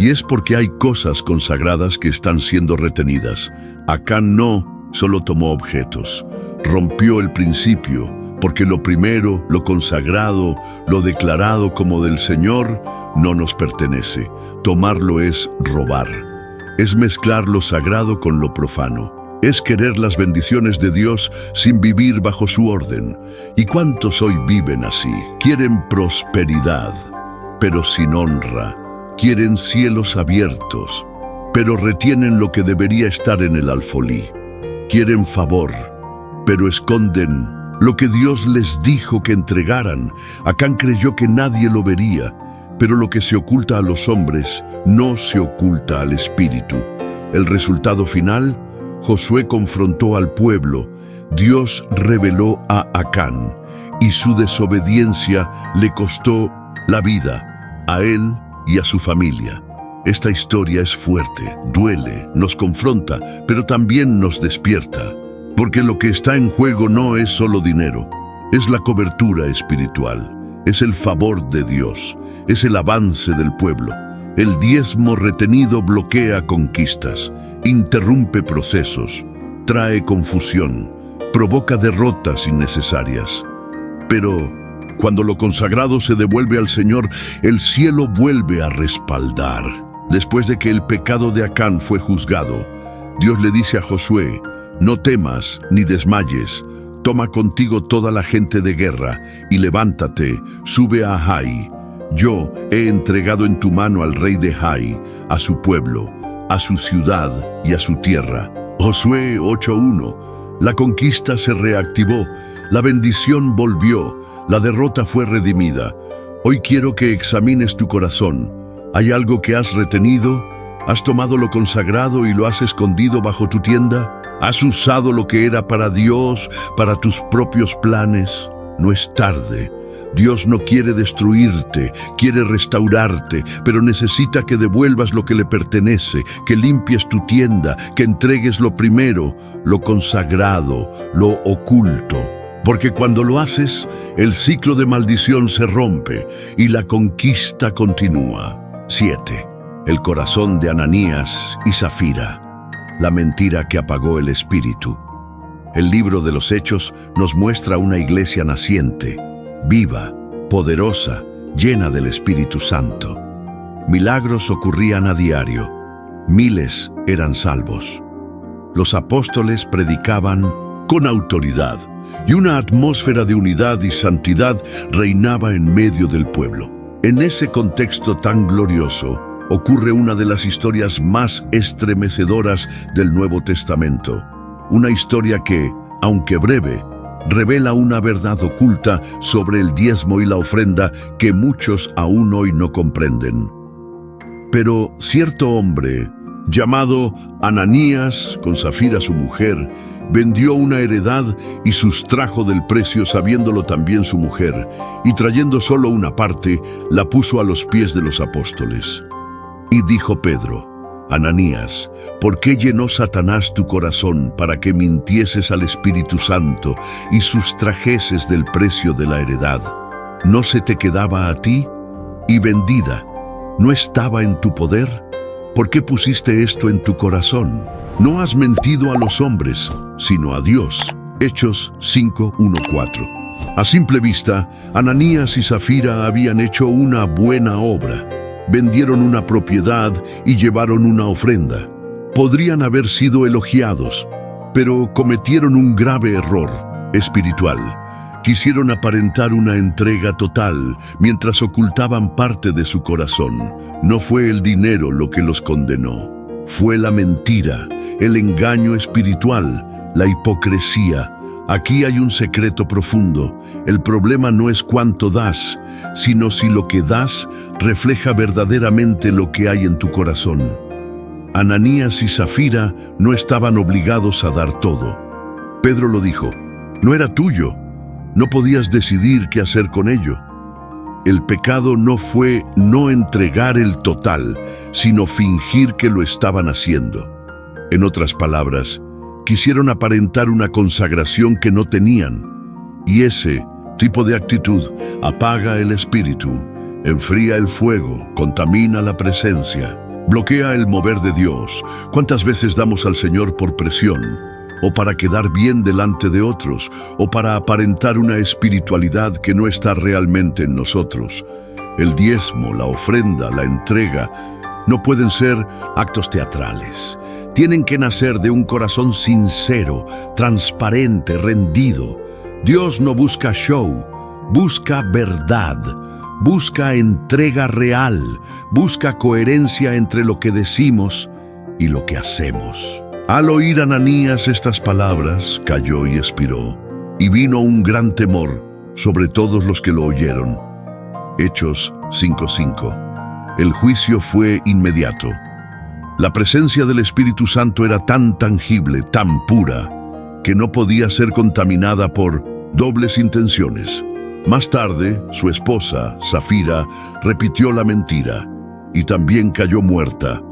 Y es porque hay cosas consagradas que están siendo retenidas. Acán no solo tomó objetos, rompió el principio, porque lo primero, lo consagrado, lo declarado como del Señor, no nos pertenece. Tomarlo es robar. Es mezclar lo sagrado con lo profano. Es querer las bendiciones de Dios sin vivir bajo su orden. ¿Y cuántos hoy viven así? Quieren prosperidad, pero sin honra. Quieren cielos abiertos, pero retienen lo que debería estar en el alfolí. Quieren favor, pero esconden lo que Dios les dijo que entregaran. Acán creyó que nadie lo vería, pero lo que se oculta a los hombres no se oculta al espíritu. El resultado final: Josué confrontó al pueblo. Dios reveló a Acán, y su desobediencia le costó la vida, a él y a su familia. Esta historia es fuerte, duele, nos confronta, pero también nos despierta. Porque lo que está en juego no es solo dinero, es la cobertura espiritual. es el favor de Dios, es el avance del pueblo. El diezmo retenido bloquea conquistas, interrumpe procesos, trae confusión, provoca derrotas innecesarias. Pero cuando lo consagrado se devuelve al Señor, el cielo vuelve a respaldar. Después de que el pecado de Acán fue juzgado, Dios le dice a Josué: no temas ni desmayes, toma contigo toda la gente de guerra y levántate, sube a Hai. Yo he entregado en tu mano al rey de Hai, a su pueblo, a su ciudad y a su tierra. Josué 8:1. La conquista se reactivó, la bendición volvió, la derrota fue redimida. Hoy quiero que examines tu corazón. ¿Hay algo que has retenido? ¿Has tomado lo consagrado y lo has escondido bajo tu tienda? ¿Has usado lo que era para Dios, para tus propios planes? No es tarde. Dios no quiere destruirte, quiere restaurarte, pero necesita que devuelvas lo que le pertenece, que limpies tu tienda, que entregues lo primero, lo consagrado, lo oculto. Porque cuando lo haces, el ciclo de maldición se rompe y la conquista continúa. 7. El corazón de Ananías y Zafira. La mentira que apagó el espíritu. El libro de los Hechos nos muestra una iglesia naciente, viva, poderosa, llena del Espíritu Santo. Milagros ocurrían a diario. Miles eran salvos. Los apóstoles predicaban con autoridad y una atmósfera de unidad y santidad reinaba en medio del pueblo. En ese contexto tan glorioso ocurre una de las historias más estremecedoras del Nuevo Testamento. Una historia que, aunque breve, revela una verdad oculta sobre el diezmo y la ofrenda que muchos aún hoy no comprenden. Pero cierto hombre, llamado Ananías, con Zafira su mujer, vendió una heredad y sustrajo del precio, sabiéndolo también su mujer, y trayendo solo una parte, la puso a los pies de los apóstoles. Y dijo Pedro: Ananías, ¿por qué llenó Satanás tu corazón para que mintieses al Espíritu Santo y sustrajeses del precio de la heredad? ¿No se te quedaba a ti? Y vendida, ¿no estaba en tu poder? ¿Por qué pusiste esto en tu corazón? No has mentido a los hombres, sino a Dios. Hechos 5:1-4. A simple vista, Ananías y Zafira habían hecho una buena obra. Vendieron una propiedad y llevaron una ofrenda. Podrían haber sido elogiados, pero cometieron un grave error espiritual. Quisieron aparentar una entrega total mientras ocultaban parte de su corazón. No fue el dinero lo que los condenó. Fue la mentira, el engaño espiritual, la hipocresía. Aquí hay un secreto profundo. El problema no es cuánto das, sino si lo que das refleja verdaderamente lo que hay en tu corazón. Ananías y Zafira no estaban obligados a dar todo. Pedro lo dijo: no era tuyo, no podías decidir qué hacer con ello. El pecado no fue no entregar el total, sino fingir que lo estaban haciendo. En otras palabras, quisieron aparentar una consagración que no tenían, y ese tipo de actitud apaga el espíritu, enfría el fuego, contamina la presencia, bloquea el mover de Dios. ¿Cuántas veces damos al Señor por presión, o para quedar bien delante de otros, o para aparentar una espiritualidad que no está realmente en nosotros? El diezmo, la ofrenda, la entrega no pueden ser actos teatrales. Tienen que nacer de un corazón sincero, transparente, rendido. Dios no busca show, busca verdad, busca entrega real, busca coherencia entre lo que decimos y lo que hacemos. Al oír Ananías estas palabras, cayó y expiró, y vino un gran temor sobre todos los que lo oyeron. Hechos 5:5. El juicio fue inmediato. La presencia del Espíritu Santo era tan tangible, tan pura, que no podía ser contaminada por dobles intenciones. Más tarde, su esposa, Zafira, repitió la mentira y también cayó muerta.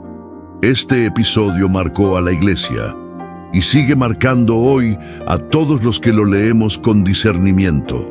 Este episodio marcó a la iglesia y sigue marcando hoy a todos los que lo leemos con discernimiento.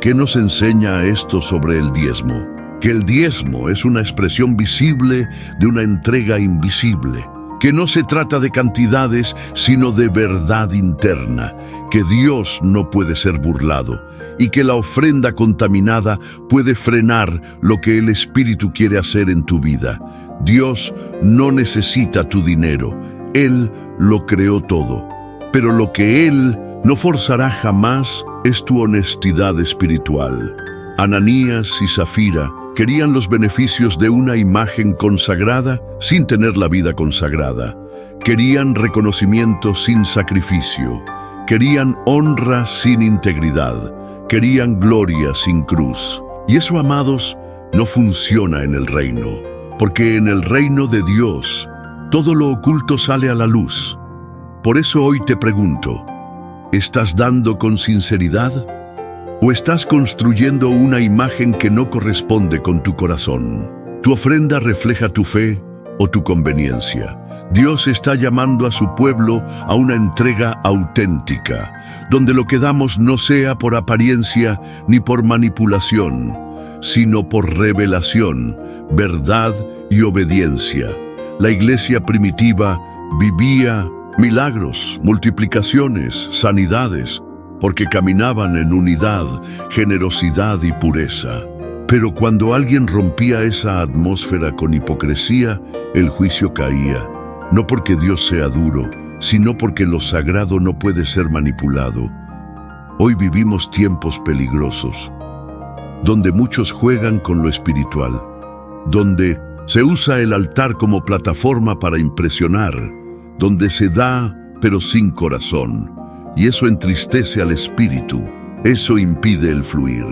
¿Qué nos enseña esto sobre el diezmo? Que el diezmo es una expresión visible de una entrega invisible, que no se trata de cantidades, sino de verdad interna, que Dios no puede ser burlado y que la ofrenda contaminada puede frenar lo que el Espíritu quiere hacer en tu vida. Dios no necesita tu dinero, Él lo creó todo, pero lo que Él no forzará jamás es tu honestidad espiritual. Ananías y Zafira querían los beneficios de una imagen consagrada sin tener la vida consagrada. Querían reconocimiento sin sacrificio. Querían honra sin integridad. Querían gloria sin cruz. Y eso, amados, no funciona en el reino, porque en el reino de Dios todo lo oculto sale a la luz. Por eso hoy te pregunto, ¿estás dando con sinceridad? ¿O estás construyendo una imagen que no corresponde con tu corazón? ¿Tu ofrenda refleja tu fe o tu conveniencia? Dios está llamando a su pueblo a una entrega auténtica, donde lo que damos no sea por apariencia ni por manipulación, sino por revelación, verdad y obediencia. La iglesia primitiva vivía milagros, multiplicaciones, sanidades, porque caminaban en unidad, generosidad y pureza. Pero cuando alguien rompía esa atmósfera con hipocresía, el juicio caía, no porque Dios sea duro, sino porque lo sagrado no puede ser manipulado. Hoy vivimos tiempos peligrosos, donde muchos juegan con lo espiritual, donde se usa el altar como plataforma para impresionar, donde se da pero sin corazón. Y eso entristece al espíritu, eso impide el fluir,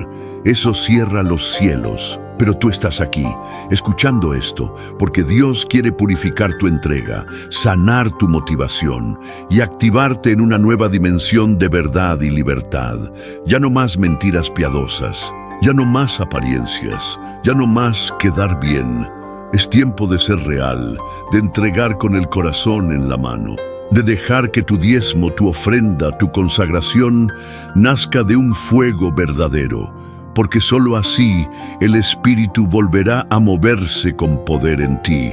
eso cierra los cielos. Pero tú estás aquí, escuchando esto, porque Dios quiere purificar tu entrega, sanar tu motivación y activarte en una nueva dimensión de verdad y libertad. Ya no más mentiras piadosas, ya no más apariencias, ya no más quedar bien. Es tiempo de ser real, de entregar con el corazón en la mano, de dejar que tu diezmo, tu ofrenda, tu consagración nazca de un fuego verdadero, porque sólo así el Espíritu volverá a moverse con poder en ti.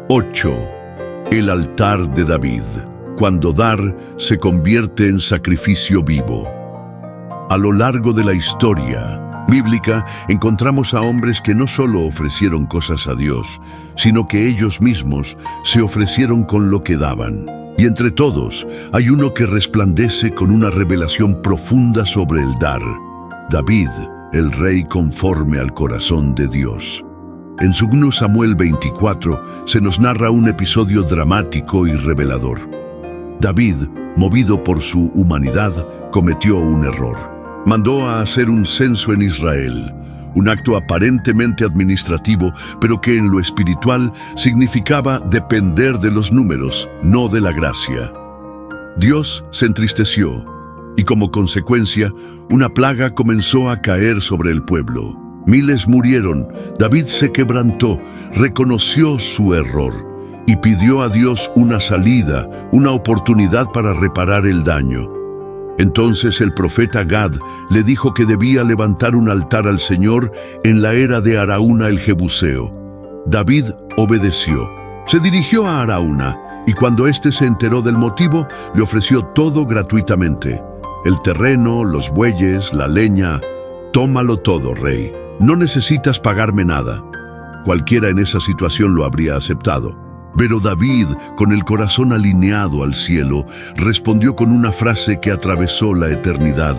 8. El altar de David, cuando dar se convierte en sacrificio vivo. A lo largo de la historia bíblica encontramos a hombres que no solo ofrecieron cosas a Dios, sino que ellos mismos se ofrecieron con lo que daban. Y entre todos hay uno que resplandece con una revelación profunda sobre el dar: David, el rey conforme al corazón de Dios. En 2 Samuel 24 se nos narra un episodio dramático y revelador. David, movido por su humanidad, cometió un error. Mandó a hacer un censo en Israel, un acto aparentemente administrativo, pero que en lo espiritual significaba depender de los números, no de la gracia. Dios se entristeció, y como consecuencia, una plaga comenzó a caer sobre el pueblo. Miles murieron. David se quebrantó, reconoció su error y pidió a Dios una salida, una oportunidad para reparar el daño. Entonces el profeta Gad le dijo que debía levantar un altar al Señor en la era de Araúna el Jebuseo. David obedeció. Se dirigió a Araúna y cuando éste se enteró del motivo, le ofreció todo gratuitamente. El terreno, los bueyes, la leña. Tómalo todo, rey. No necesitas pagarme nada. Cualquiera en esa situación lo habría aceptado. Pero David, con el corazón alineado al cielo, respondió con una frase que atravesó la eternidad.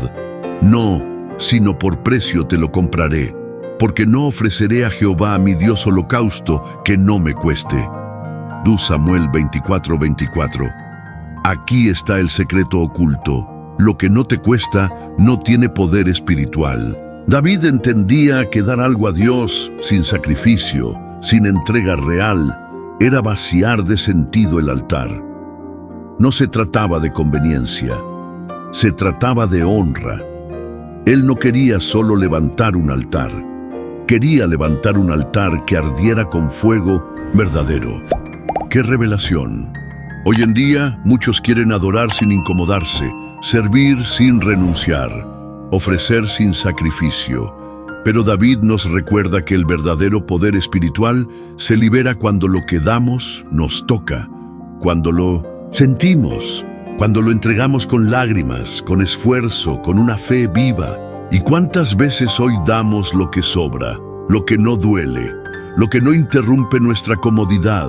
No, sino por precio te lo compraré, porque no ofreceré a Jehová, mi Dios, holocausto que no me cueste. 2 Samuel 24:24. Aquí está el secreto oculto. Lo que no te cuesta no tiene poder espiritual. David entendía que dar algo a Dios sin sacrificio, sin entrega real, era vaciar de sentido el altar. No se trataba de conveniencia, se trataba de honra. Él no quería solo levantar un altar, quería levantar un altar que ardiera con fuego verdadero. ¡Qué revelación! Hoy en día muchos quieren adorar sin incomodarse, servir sin renunciar, ofrecer sin sacrificio. Pero David nos recuerda que el verdadero poder espiritual se libera cuando lo que damos nos toca, cuando lo sentimos, cuando lo entregamos con lágrimas, con esfuerzo, con una fe viva. ¿Y cuántas veces hoy damos lo que sobra, lo que no duele, lo que no interrumpe nuestra comodidad?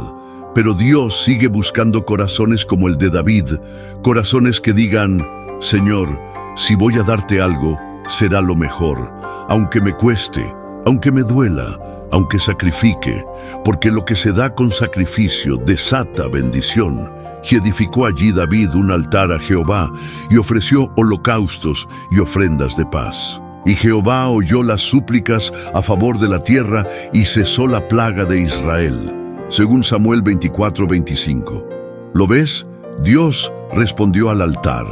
Pero Dios sigue buscando corazones como el de David, corazones que digan: Señor, si voy a darte algo, será lo mejor, aunque me cueste, aunque me duela, aunque sacrifique, porque lo que se da con sacrificio desata bendición. Y edificó allí David un altar a Jehová, y ofreció holocaustos y ofrendas de paz. Y Jehová oyó las súplicas a favor de la tierra, y cesó la plaga de Israel. Según Samuel 24:25. ¿Lo ves? Dios respondió al altar.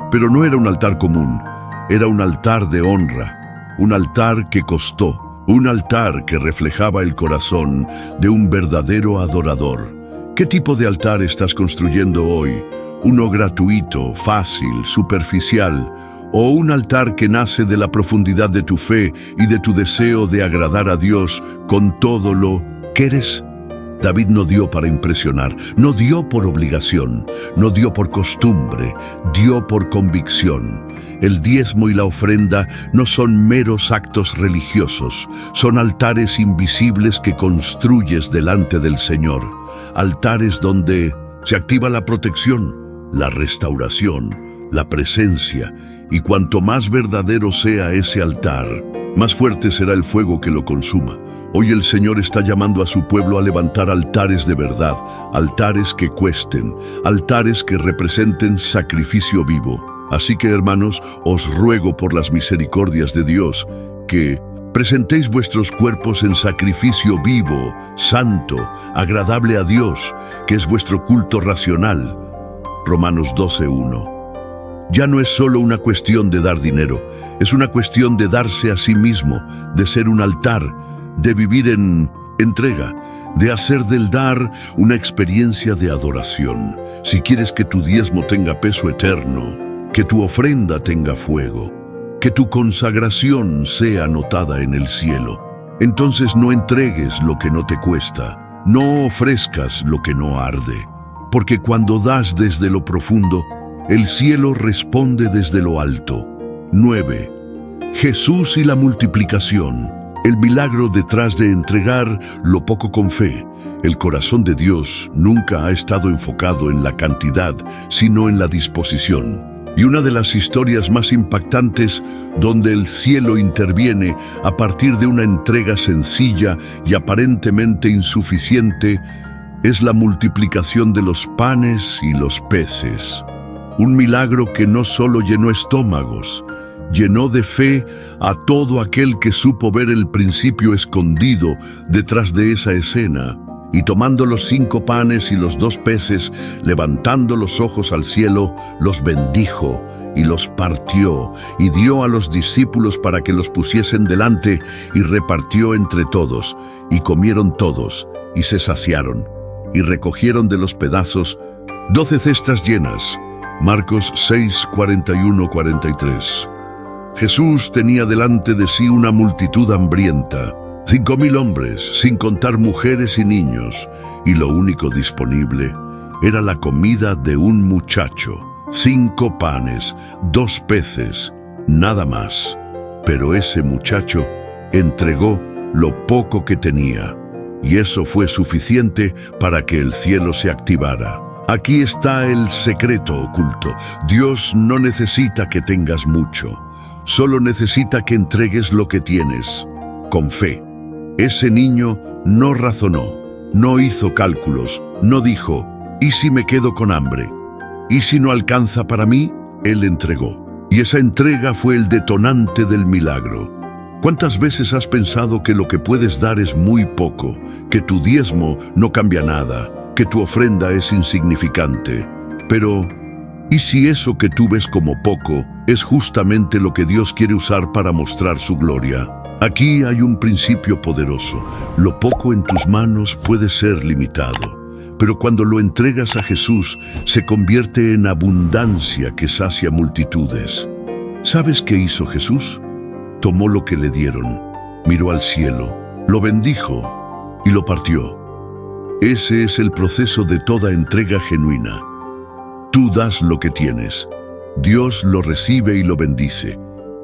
Pero no era un altar común, era un altar de honra, un altar que costó, un altar que reflejaba el corazón de un verdadero adorador. ¿Qué tipo de altar estás construyendo hoy? ¿Uno gratuito, fácil, superficial? ¿O un altar que nace de la profundidad de tu fe y de tu deseo de agradar a Dios con todo lo que eres? David no dio para impresionar, no dio por obligación, no dio por costumbre, dio por convicción. El diezmo y la ofrenda no son meros actos religiosos, son altares invisibles que construyes delante del Señor. Altares donde se activa la protección, la restauración, la presencia, y cuanto más verdadero sea ese altar, más fuerte será el fuego que lo consuma. Hoy el Señor está llamando a su pueblo a levantar altares de verdad, altares que cuesten, altares que representen sacrificio vivo. Así que, hermanos, os ruego por las misericordias de Dios que presentéis vuestros cuerpos en sacrificio vivo, santo, agradable a Dios, que es vuestro culto racional. Romanos 12:1. Ya no es solo una cuestión de dar dinero, es una cuestión de darse a sí mismo, de ser un altar, de vivir en entrega, de hacer del dar una experiencia de adoración. Si quieres que tu diezmo tenga peso eterno, que tu ofrenda tenga fuego, que tu consagración sea anotada en el cielo, entonces no entregues lo que no te cuesta, no ofrezcas lo que no arde, porque cuando das desde lo profundo, el cielo responde desde lo alto. 9. Jesús y la multiplicación. El milagro detrás de entregar lo poco con fe. El corazón de Dios nunca ha estado enfocado en la cantidad, sino en la disposición. Y una de las historias más impactantes donde el cielo interviene a partir de una entrega sencilla y aparentemente insuficiente es la multiplicación de los panes y los peces. Un milagro que no solo llenó estómagos, llenó de fe a todo aquel que supo ver el principio escondido detrás de esa escena. Y tomando los 5 panes y los 2 peces, levantando los ojos al cielo, los bendijo y los partió, y dio a los discípulos para que los pusiesen delante, y repartió entre todos, y comieron todos, y se saciaron, y recogieron de los pedazos 12 cestas llenas. Marcos 6:41-43. Jesús tenía delante de sí una multitud hambrienta, 5,000 hombres, sin contar mujeres y niños, y lo único disponible era la comida de un muchacho. 5 panes, 2 peces, nada más. Pero ese muchacho entregó lo poco que tenía, y eso fue suficiente para que el cielo se activara. Aquí está el secreto oculto. Dios no necesita que tengas mucho, solo necesita que entregues lo que tienes, con fe. Ese niño no razonó, no hizo cálculos, no dijo, ¿y si me quedo con hambre? ¿Y si no alcanza para mí? Él entregó. Y esa entrega fue el detonante del milagro. ¿Cuántas veces has pensado que lo que puedes dar es muy poco, que tu diezmo no cambia nada, que tu ofrenda es insignificante? Pero, ¿y si eso que tú ves como poco es justamente lo que Dios quiere usar para mostrar su gloria? Aquí hay un principio poderoso. Lo poco en tus manos puede ser limitado, pero cuando lo entregas a Jesús, se convierte en abundancia que sacia multitudes. ¿Sabes qué hizo Jesús? Tomó lo que le dieron, miró al cielo, lo bendijo y lo partió. Ese es el proceso de toda entrega genuina. Tú das lo que tienes, Dios lo recibe y lo bendice,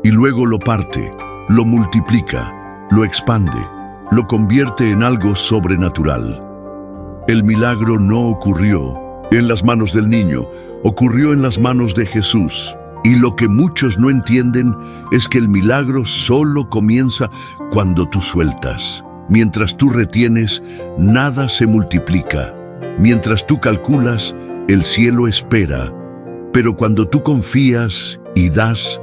y luego lo parte, lo multiplica, lo expande, lo convierte en algo sobrenatural. El milagro no ocurrió en las manos del niño, ocurrió en las manos de Jesús. Y lo que muchos no entienden es que el milagro solo comienza cuando tú sueltas. Mientras tú retienes, nada se multiplica. Mientras tú calculas, el cielo espera. Pero cuando tú confías y das,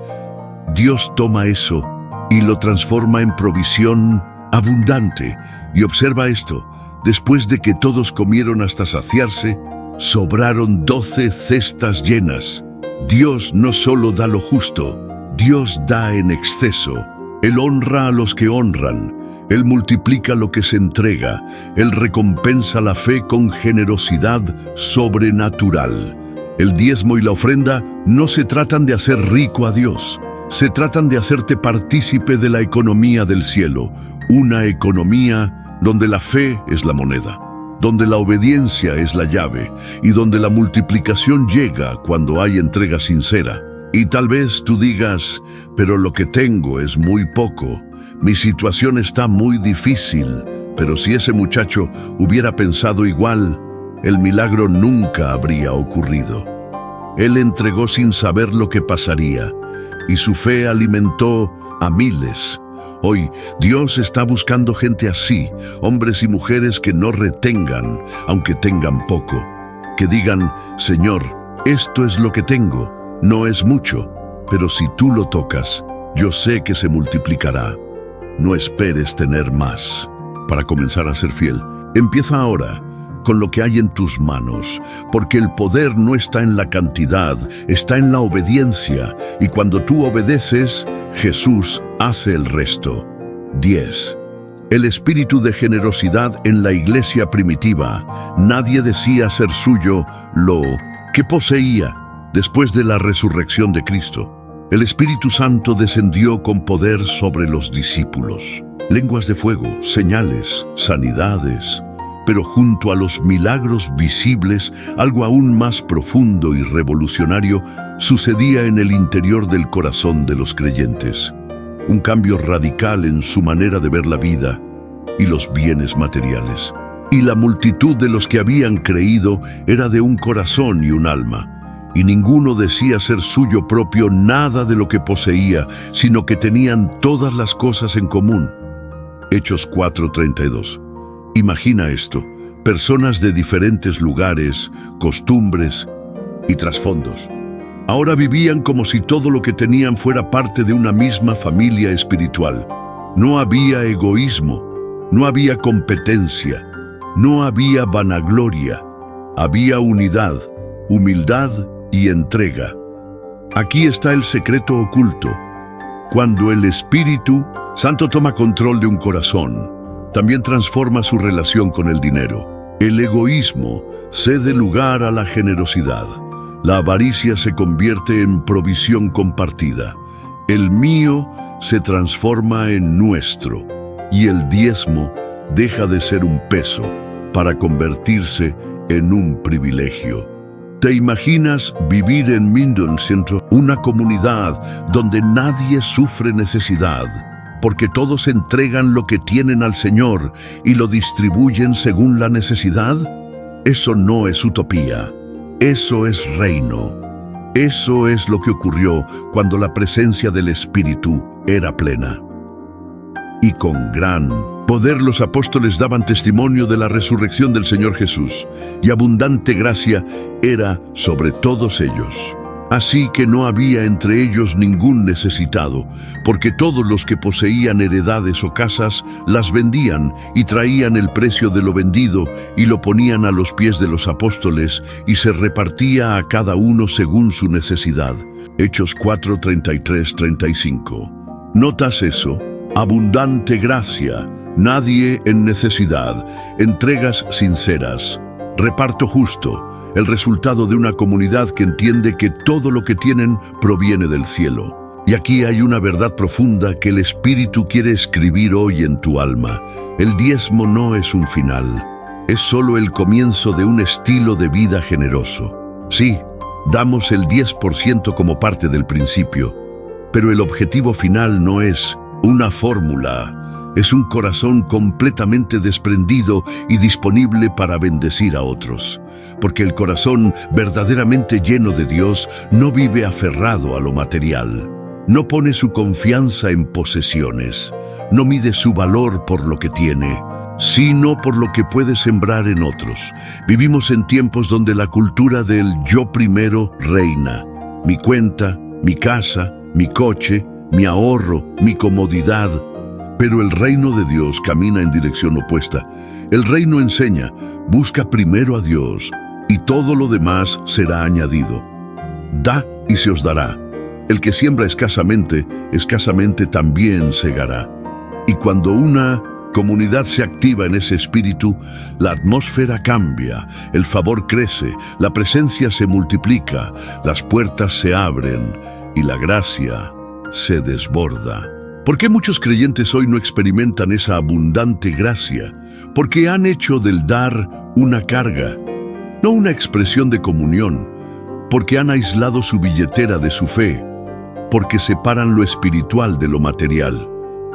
Dios toma eso y lo transforma en provisión abundante. Y observa esto, después de que todos comieron hasta saciarse, sobraron 12 cestas llenas. Dios no solo da lo justo, Dios da en exceso. Él honra a los que honran, Él multiplica lo que se entrega, Él recompensa la fe con generosidad sobrenatural. El diezmo y la ofrenda no se tratan de hacer rico a Dios, se tratan de hacerte partícipe de la economía del cielo, una economía donde la fe es la moneda, donde la obediencia es la llave y donde la multiplicación llega cuando hay entrega sincera. Y tal vez tú digas, pero lo que tengo es muy poco, mi situación está muy difícil, pero si ese muchacho hubiera pensado igual, el milagro nunca habría ocurrido. Él entregó sin saber lo que pasaría, y su fe alimentó a miles. Hoy, Dios está buscando gente así, hombres y mujeres que no retengan, aunque tengan poco. Que digan, Señor, esto es lo que tengo, no es mucho, pero si tú lo tocas, yo sé que se multiplicará. No esperes tener más. Para comenzar a ser fiel, empieza ahora, con lo que hay en tus manos, porque el poder no está en la cantidad, está en la obediencia, y cuando tú obedeces, Jesús hace el resto. 10. El espíritu de generosidad en la iglesia primitiva. Nadie decía ser suyo lo que poseía. Después de la resurrección de Cristo, el Espíritu Santo descendió con poder sobre los discípulos. Lenguas de fuego, señales, sanidades. Pero junto a los milagros visibles, algo aún más profundo y revolucionario sucedía en el interior del corazón de los creyentes. Un cambio radical en su manera de ver la vida y los bienes materiales. Y la multitud de los que habían creído era de un corazón y un alma. Y ninguno decía ser suyo propio nada de lo que poseía, sino que tenían todas las cosas en común. Hechos 4:32. Imagina esto, personas de diferentes lugares, costumbres y trasfondos. Ahora vivían como si todo lo que tenían fuera parte de una misma familia espiritual. No había egoísmo, no había competencia, no había vanagloria, había unidad, humildad y entrega. Aquí está el secreto oculto. Cuando el Espíritu Santo toma control de un corazón, también transforma su relación con el dinero. El egoísmo cede lugar a la generosidad. La avaricia se convierte en provisión compartida. El mío se transforma en nuestro. Y el diezmo deja de ser un peso para convertirse en un privilegio. ¿Te imaginas vivir en Minden Centro, una comunidad donde nadie sufre necesidad, porque todos entregan lo que tienen al Señor y lo distribuyen según la necesidad? Eso no es utopía, eso es reino. Eso es lo que ocurrió cuando la presencia del Espíritu era plena. Y con gran poder los apóstoles daban testimonio de la resurrección del Señor Jesús, y abundante gracia era sobre todos ellos. Así que no había entre ellos ningún necesitado, porque todos los que poseían heredades o casas las vendían y traían el precio de lo vendido y lo ponían a los pies de los apóstoles, y se repartía a cada uno según su necesidad. Hechos 4:33-35. ¿Notas eso? Abundante gracia, nadie en necesidad, entregas sinceras, reparto justo, el resultado de una comunidad que entiende que todo lo que tienen proviene del cielo. Y aquí hay una verdad profunda que el Espíritu quiere escribir hoy en tu alma. El diezmo no es un final, es solo el comienzo de un estilo de vida generoso. Sí, damos el 10% como parte del principio, pero el objetivo final no es una fórmula, es un corazón completamente desprendido y disponible para bendecir a otros. Porque el corazón verdaderamente lleno de Dios no vive aferrado a lo material. No pone su confianza en posesiones, no mide su valor por lo que tiene, sino por lo que puede sembrar en otros. Vivimos en tiempos donde la cultura del yo primero reina. Mi cuenta, mi casa, mi coche, mi ahorro, mi comodidad. Pero el reino de Dios camina en dirección opuesta. El reino enseña, busca primero a Dios y todo lo demás será añadido. Da y se os dará. El que siembra escasamente, escasamente también segará. Y cuando una comunidad se activa en ese espíritu, la atmósfera cambia, el favor crece, la presencia se multiplica, las puertas se abren y la gracia se desborda. ¿Por qué muchos creyentes hoy no experimentan esa abundante gracia? Porque han hecho del dar una carga, no una expresión de comunión, porque han aislado su billetera de su fe, porque separan lo espiritual de lo material.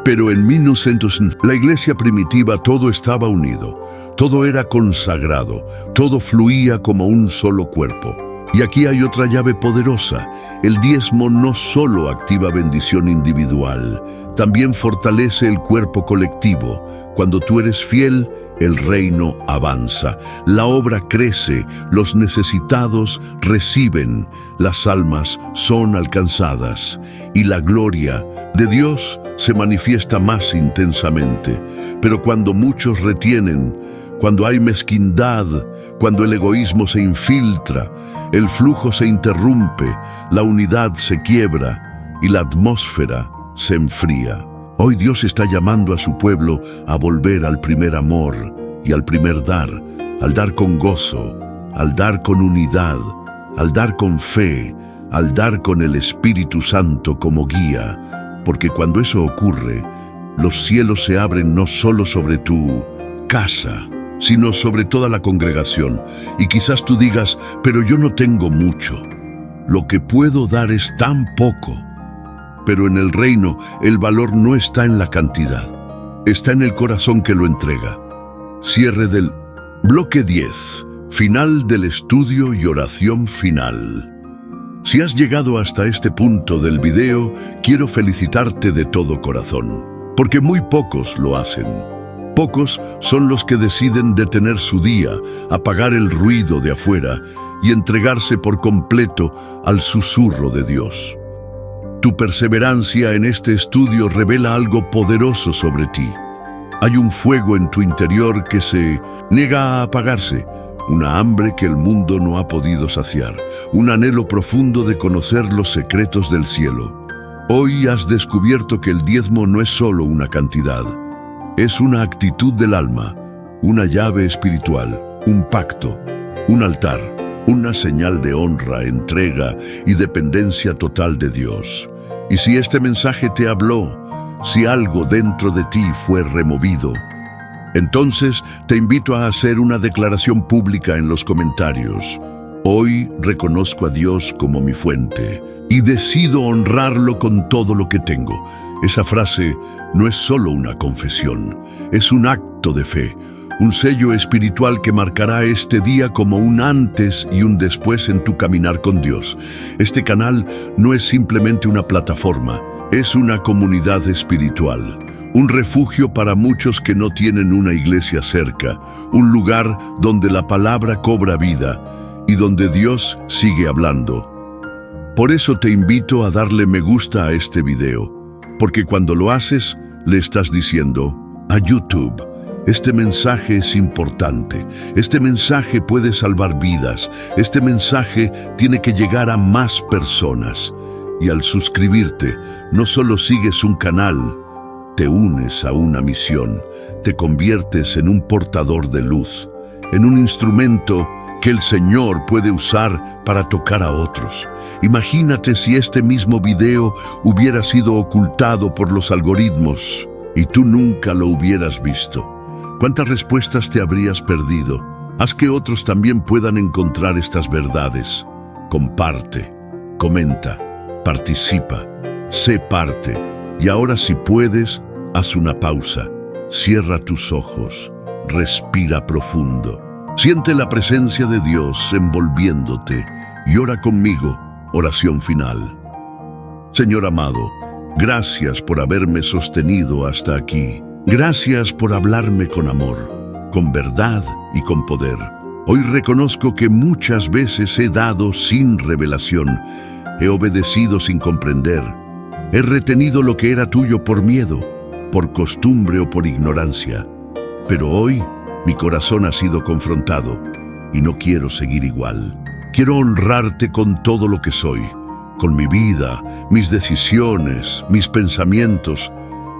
Pero en 1900, la iglesia primitiva, todo estaba unido, todo era consagrado, todo fluía como un solo cuerpo. Y aquí hay otra llave poderosa. El diezmo no solo activa bendición individual, también fortalece el cuerpo colectivo. Cuando tú eres fiel, el reino avanza, la obra crece, los necesitados reciben, las almas son alcanzadas y la gloria de Dios se manifiesta más intensamente. Pero cuando muchos retienen, cuando hay mezquindad, cuando el egoísmo se infiltra, el flujo se interrumpe, la unidad se quiebra y la atmósfera se enfría. Hoy Dios está llamando a su pueblo a volver al primer amor y al primer dar, al dar con gozo, al dar con unidad, al dar con fe, al dar con el Espíritu Santo como guía, porque cuando eso ocurre, los cielos se abren no solo sobre tu casa, sino sobre toda la congregación. Y quizás tú digas, pero yo no tengo mucho, lo que puedo dar es tan poco. Pero en el reino, el valor no está en la cantidad, está en el corazón que lo entrega. Cierre del bloque 10, final del estudio y oración final. Si has llegado hasta este punto del video, quiero felicitarte de todo corazón, porque muy pocos lo hacen. Pocos son los que deciden detener su día, apagar el ruido de afuera y entregarse por completo al susurro de Dios. Tu perseverancia en este estudio revela algo poderoso sobre ti. Hay un fuego en tu interior que se niega a apagarse, una hambre que el mundo no ha podido saciar, un anhelo profundo de conocer los secretos del cielo. Hoy has descubierto que el diezmo no es solo una cantidad, es una actitud del alma, una llave espiritual, un pacto, un altar, una señal de honra, entrega y dependencia total de Dios. Y si este mensaje te habló, si algo dentro de ti fue removido, entonces te invito a hacer una declaración pública en los comentarios. Hoy reconozco a Dios como mi fuente y decido honrarlo con todo lo que tengo. Esa frase no es solo una confesión, es un acto de fe, un sello espiritual que marcará este día como un antes y un después en tu caminar con Dios. Este canal no es simplemente una plataforma, es una comunidad espiritual, un refugio para muchos que no tienen una iglesia cerca, un lugar donde la palabra cobra vida y donde Dios sigue hablando. Por eso te invito a darle me gusta a este video, porque cuando lo haces, le estás diciendo a YouTube: este mensaje es importante, este mensaje puede salvar vidas, este mensaje tiene que llegar a más personas. Y al suscribirte, no solo sigues un canal, te unes a una misión, te conviertes en un portador de luz, en un instrumento que el Señor puede usar para tocar a otros. Imagínate si este mismo video hubiera sido ocultado por los algoritmos y tú nunca lo hubieras visto. ¿Cuántas respuestas te habrías perdido? Haz que otros también puedan encontrar estas verdades. Comparte, comenta, participa, sé parte. Y ahora, si puedes, haz una pausa. Cierra tus ojos, respira profundo. Siente la presencia de Dios envolviéndote y ora conmigo, oración final. Señor amado, gracias por haberme sostenido hasta aquí. Gracias por hablarme con amor, con verdad y con poder. Hoy reconozco que muchas veces he dado sin revelación, he obedecido sin comprender, he retenido lo que era tuyo por miedo, por costumbre o por ignorancia. Pero hoy mi corazón ha sido confrontado y no quiero seguir igual. Quiero honrarte con todo lo que soy, con mi vida, mis decisiones, mis pensamientos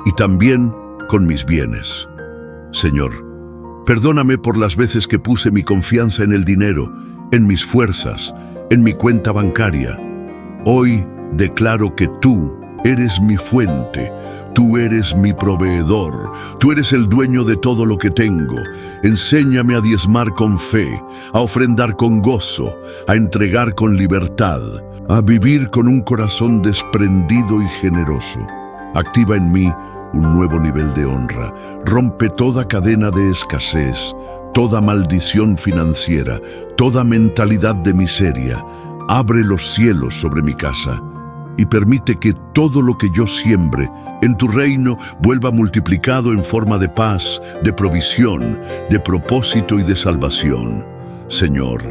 y también con mis bienes. Señor, perdóname por las veces que puse mi confianza en el dinero, en mis fuerzas, en mi cuenta bancaria. Hoy declaro que tú eres mi fuente, tú eres mi proveedor, tú eres el dueño de todo lo que tengo. Enséñame a diezmar con fe, a ofrendar con gozo, a entregar con libertad, a vivir con un corazón desprendido y generoso. Activa en mí un nuevo nivel de honra. Rompe toda cadena de escasez, toda maldición financiera, toda mentalidad de miseria. Abre los cielos sobre mi casa y permite que todo lo que yo siembre en tu reino vuelva multiplicado en forma de paz, de provisión, de propósito y de salvación. Señor,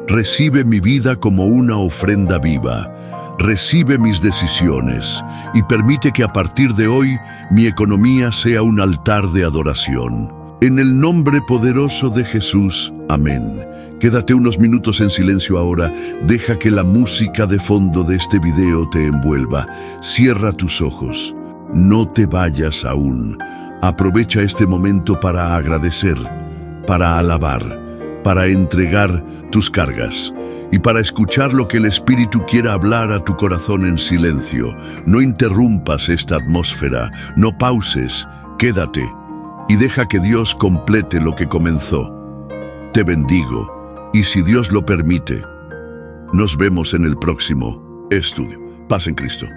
recibe mi vida como una ofrenda viva. Recibe mis decisiones y permite que a partir de hoy mi economía sea un altar de adoración. En el nombre poderoso de Jesús, amén. Quédate unos minutos en silencio ahora, deja que la música de fondo de este video te envuelva. Cierra tus ojos, no te vayas aún. Aprovecha este momento para agradecer, para alabar, para entregar tus cargas y para escuchar lo que el Espíritu quiera hablar a tu corazón en silencio. No interrumpas esta atmósfera, no pauses, quédate y deja que Dios complete lo que comenzó. Te bendigo y si Dios lo permite, nos vemos en el próximo estudio. Paz en Cristo.